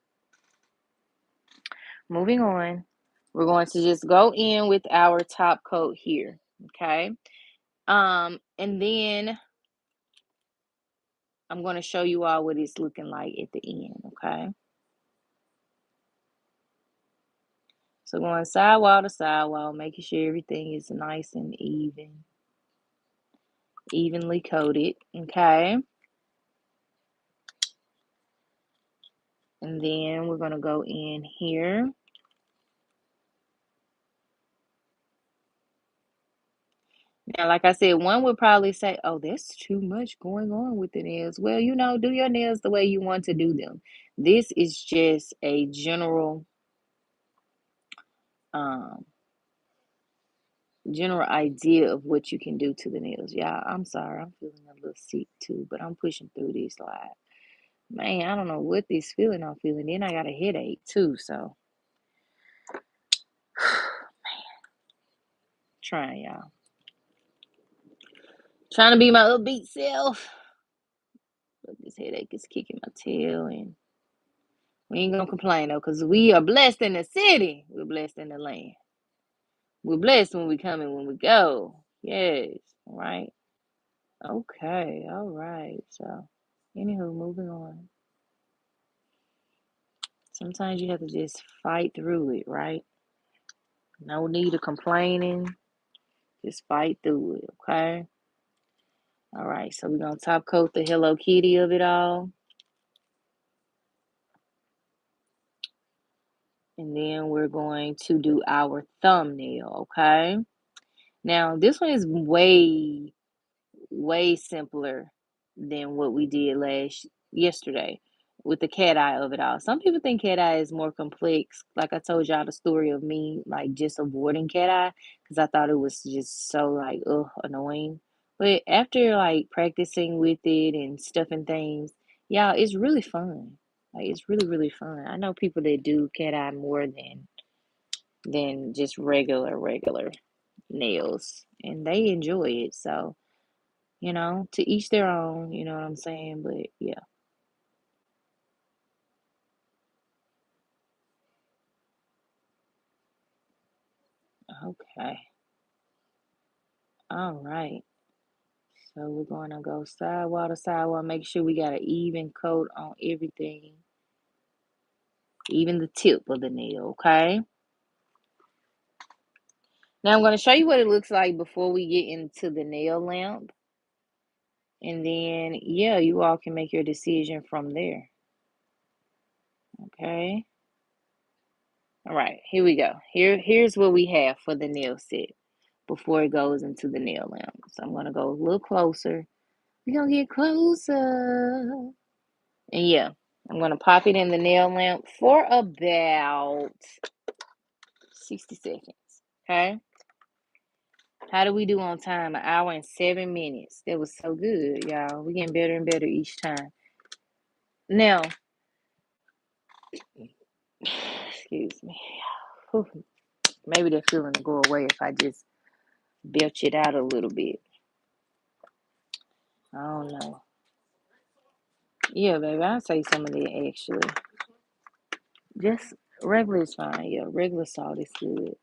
Moving on. We're going to just go in with our top coat here. Okay, and then I'm going to show you all what it's looking like at the end. Okay. So going sidewall to sidewall, making sure everything is nice and evenly coated. Okay. And then we're going to go in here. Now, like I said, one would probably say, oh, there's too much going on with the nails. Well, do your nails the way you want to do them. This is just a um, general idea of what you can do to the nails. Yeah, I'm sorry. I'm feeling a little sick too, but I'm pushing through this slide. Man, I don't know what this feeling I'm feeling. Then I got a headache too, so trying, y'all. Trying to be my upbeat self. But this headache is kicking my tail, and we ain't gonna complain though, because we are blessed in the city. We're blessed in the land. We're blessed when we come and when we go. Yes. All right. Okay. All right. So, anywho, moving on. Sometimes you have to just fight through it, right? No need of complaining. Just fight through it, okay? All right, so we're gonna top coat the Hello Kitty of it all. And then we're going to do our thumbnail, okay? Now, this one is way simpler than what we did yesterday with the cat eye of it all. Some people think cat eye is more complex. Like I told y'all the story of me like just avoiding cat eye because I thought it was just so like annoying. But after like practicing with it and stuff and things, y'all, it's really fun. Like it's really fun. I know people that do cat eye more than just regular nails and they enjoy it. So to each their own, you know what I'm saying? But yeah, okay. All right. So we're going to go sidewall to sidewall, make sure we got an even coat on everything, even the tip of the nail, okay? Now I'm going to show you what it looks like before we get into the nail lamp. And then, yeah, you all can make your decision from there, okay? All right, here we go. Here's what we have for the nail set before it goes into the nail lamp. So I'm going to go a little closer. We're gonna get closer. And yeah, I'm gonna pop it in the nail lamp for about 60 seconds. Okay. How do we do on time? An hour and 7 minutes. That was so good, y'all. We getting better and better each time. Now, excuse me. Whew, maybe that feeling will go away if I just belch it out a little bit. I don't know. Yeah, baby, I'll say some of that actually. Just regular is fine. Yeah, regular salt is good.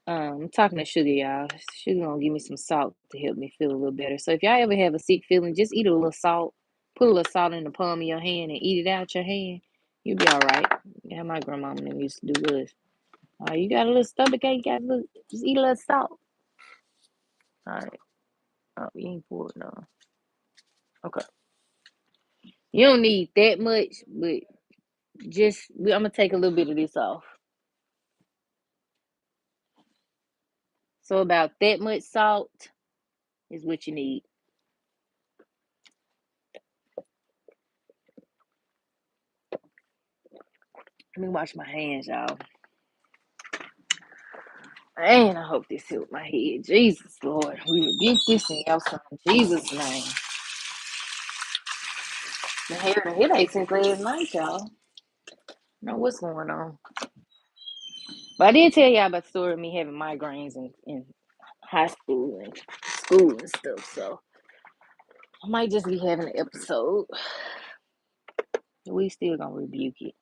I'm talking to Sugar, y'all. Sugar gonna give me some salt to help me feel a little better. So if y'all ever have a sick feeling, just eat a little salt. Put a little salt in the palm of your hand and eat it out your hand. You'll be all right. Yeah, my grandma and them used to do this. You got a little stomach ache, got a little, just eat a little salt. All right. Oh, you ain't pour it no. Okay. You don't need that much, but I'm gonna take a little bit of this off. So about that much salt is what you need. Let me wash my hands, y'all. And I hope this hit my head. Jesus, Lord. We rebuke this in your son, Jesus' name. The hair and the headache since last night, y'all. I know what's going on. But I did tell y'all about the story of me having migraines in high school and school and stuff. So I might just be having an episode. We still gonna rebuke it.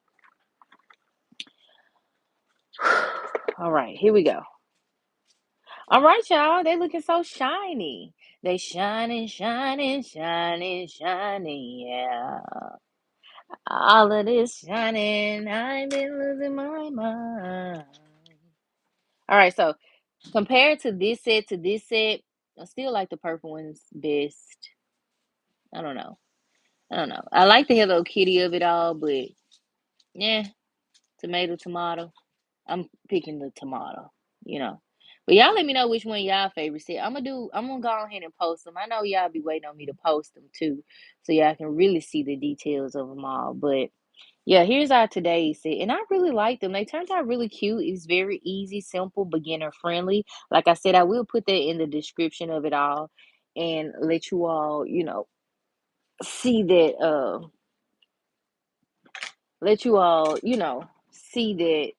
All right, here we go. All right, y'all. They looking so shiny. They shining, shining, shining, shining. Yeah. All of this shining, I've been losing my mind. All right, so compared to this set, I still like the purple ones best. I don't know. I don't know. I like the Hello Kitty of it all, but yeah, tomato. I'm picking the tomato, you know. But y'all let me know which one y'all favorite set. I'm gonna go ahead and post them. I know y'all be waiting on me to post them too, so y'all can really see the details of them all. But yeah, here's our today's set, and I really like them. They turned out really cute. It's very easy, simple, beginner friendly. Like I said, I will put that in the description of it all, and let you all, see that. Let you all, see that.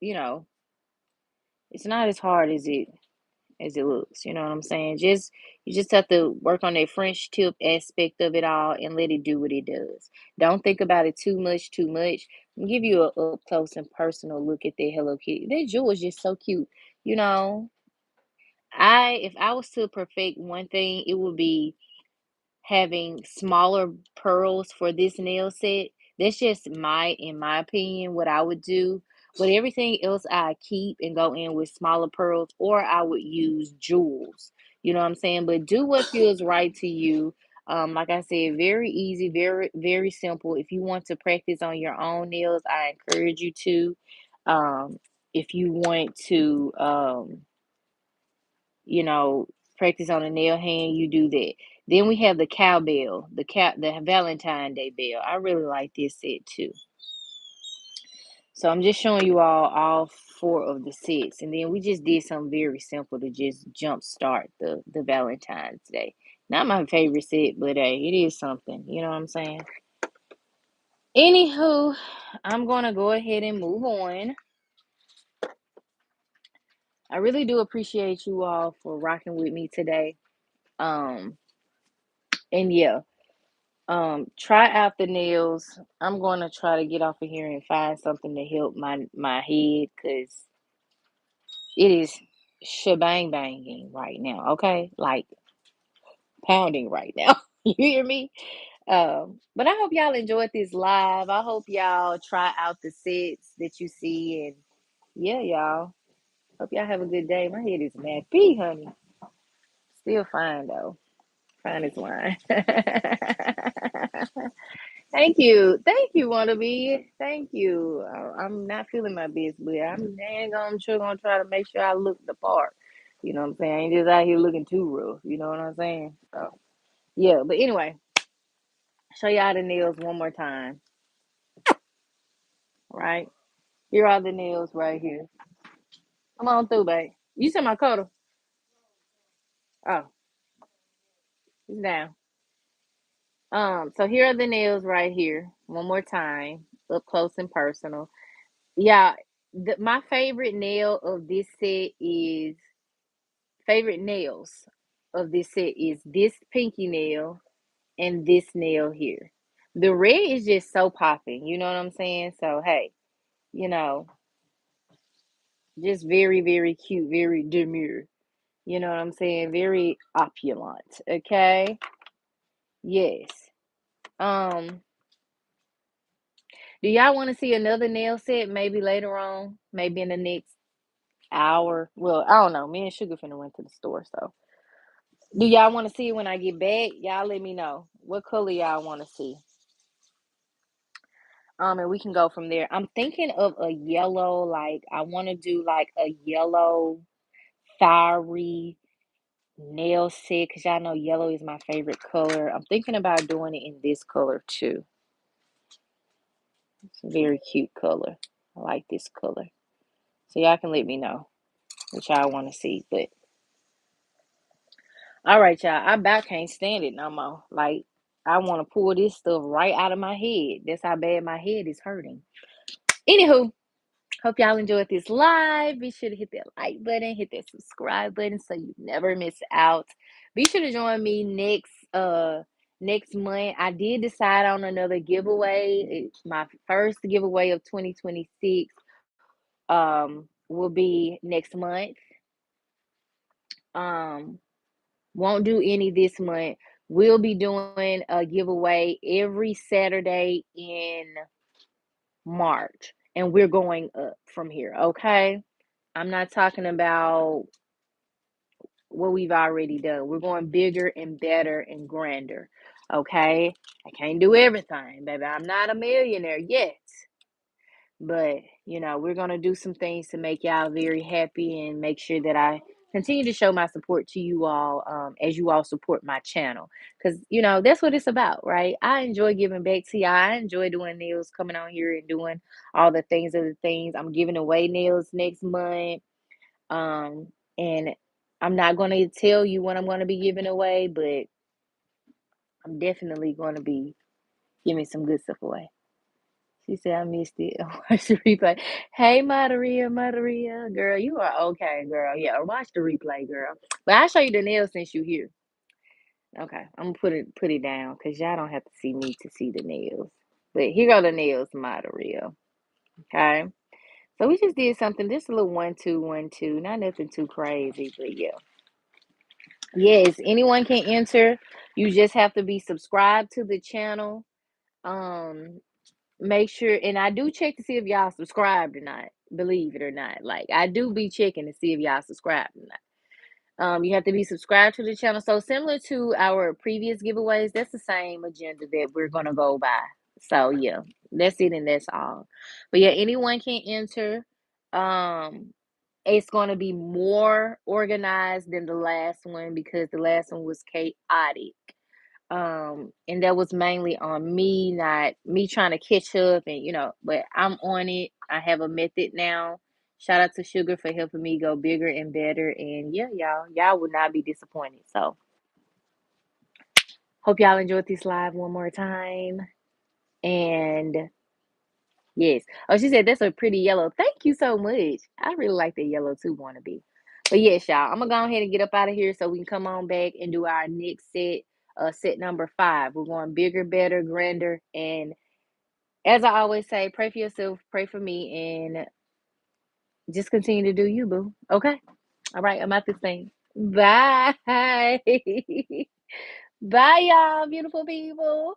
You know, it's not as hard as it looks. You know what I'm saying? You just have to work on that French tip aspect of it all and let it do what it does. Don't think about it too much. I'll give you a up close and personal look at that Hello Kitty. That jewel is just so cute. You know, if I was to perfect one thing, it would be having smaller pearls for this nail set That's just in my opinion, what I would do. But everything else I keep and go in with smaller pearls, or I would use jewels. You know what I'm saying? But do what feels right to you. Like I said, very easy, very, very simple. If you want to practice on your own nails, I encourage you to. Um, if you want to, you know, practice on a nail hand, you do that. Then we have the cowbell, the Valentine Day bell. I really like this set too. So I'm just showing you all four of the sets, and then we just did something very simple to just jumpstart the Valentine's Day. Not my favorite set, but hey, it is something. You know what I'm saying? Anywho, I'm gonna go ahead and move on. I really do appreciate you all for rocking with me today. Um, and yeah, try out the nails. I'm gonna try to get off of here and find something to help my head, because it is shebang banging right now, okay? Like pounding right now. You hear me? But I hope y'all enjoyed this live. I hope y'all try out the sets that you see. And yeah, y'all. Hope y'all have a good day. My head is nappy, honey. Still fine though. Fine as wine. Thank you, Wannabe. Thank you. I'm not feeling my best, but I'm dang on sure gonna try to make sure I look the part. You know what I'm saying? I ain't just out here looking too rough. You know what I'm saying? So yeah. But anyway, show y'all the nails one more time. Right? Here are the nails right here. Come on through, babe. You said my coat. Oh, it's down. So here are the nails right here. One more time, up close and personal. Yeah, my favorite nails of this set is this pinky nail and this nail here. The red is just so popping, you know what I'm saying? So hey, you know, just very, very cute, very demure. You know what I'm saying? Very opulent. Okay. Yes. Um, do y'all want to see another nail set maybe later on? Maybe in the next hour. Well, I don't know. Me and Sugar finna went to the store, so do y'all want to see it when I get back? Y'all let me know. What color y'all want to see? And we can go from there. I'm thinking of a yellow, like I want to do like a yellow fiery nail set, because y'all know yellow is my favorite color. I'm thinking about doing it in this color too. It's a very cute color. I like this color. So y'all can let me know what y'all want to see. But all right, y'all. I about can't stand it no more. Like I want to pull this stuff right out of my head. That's how bad my head is hurting. Anywho, hope y'all enjoyed this live. Be sure to hit that like button, hit that subscribe button so you never miss out. Be sure to join me next month. I did decide on another giveaway. It's my first giveaway of 2026. Will be next month. Um won't do any this month. We'll be doing a giveaway every Saturday in March, and we're going up from here, okay? I'm not talking about what we've already done. We're going bigger and better and grander, okay? I can't do everything, baby. I'm not a millionaire yet. But, we're going to do some things to make y'all very happy and make sure that I continue to show my support to you all, as you all support my channel. Because, that's what it's about, right? I enjoy giving back to y'all. I enjoy doing nails, coming on here and doing all the things of the things. I'm giving away nails next month. Um, and I'm not going to tell you what I'm going to be giving away, but I'm definitely going to be giving some good stuff away. She said, I missed it. Watch the replay. Hey, Maria, girl, you are okay, girl. Yeah, watch the replay, girl. But I'll show you the nails since you're here. Okay, I'm gonna put it down because y'all don't have to see me to see the nails. But here go the nails, Maria. Okay, so we just did something, just a little 1-2-1-2, not nothing too crazy, but yeah. Yes, anyone can enter. You just have to be subscribed to the channel. Um, make sure, and I do check to see if y'all subscribed or not, believe it or not. Like, I do be checking to see if y'all subscribed or not. You have to be subscribed to the channel. So similar to our previous giveaways, that's the same agenda that we're gonna go by. So yeah, that's it and that's all. But yeah, anyone can enter. Um, it's gonna be more organized than the last one because the last one was chaotic. And that was mainly on me, not me trying to catch up and but I'm on it. I have a method now. Shout out to Sugar for helping me go bigger and better. And yeah, y'all will not be disappointed. So hope y'all enjoyed this live one more time. And yes. Oh, she said that's a pretty yellow. Thank you so much. I really like that yellow too, wanna be. But yes, y'all, I'm gonna go ahead and get up out of here so we can come on back and do our next set, set number 5. We're going bigger, better, grander, and as I always say, pray for yourself, pray for me, and just continue to do you, boo. Okay? All right, I'm out this thing. Bye. Bye, y'all, beautiful people.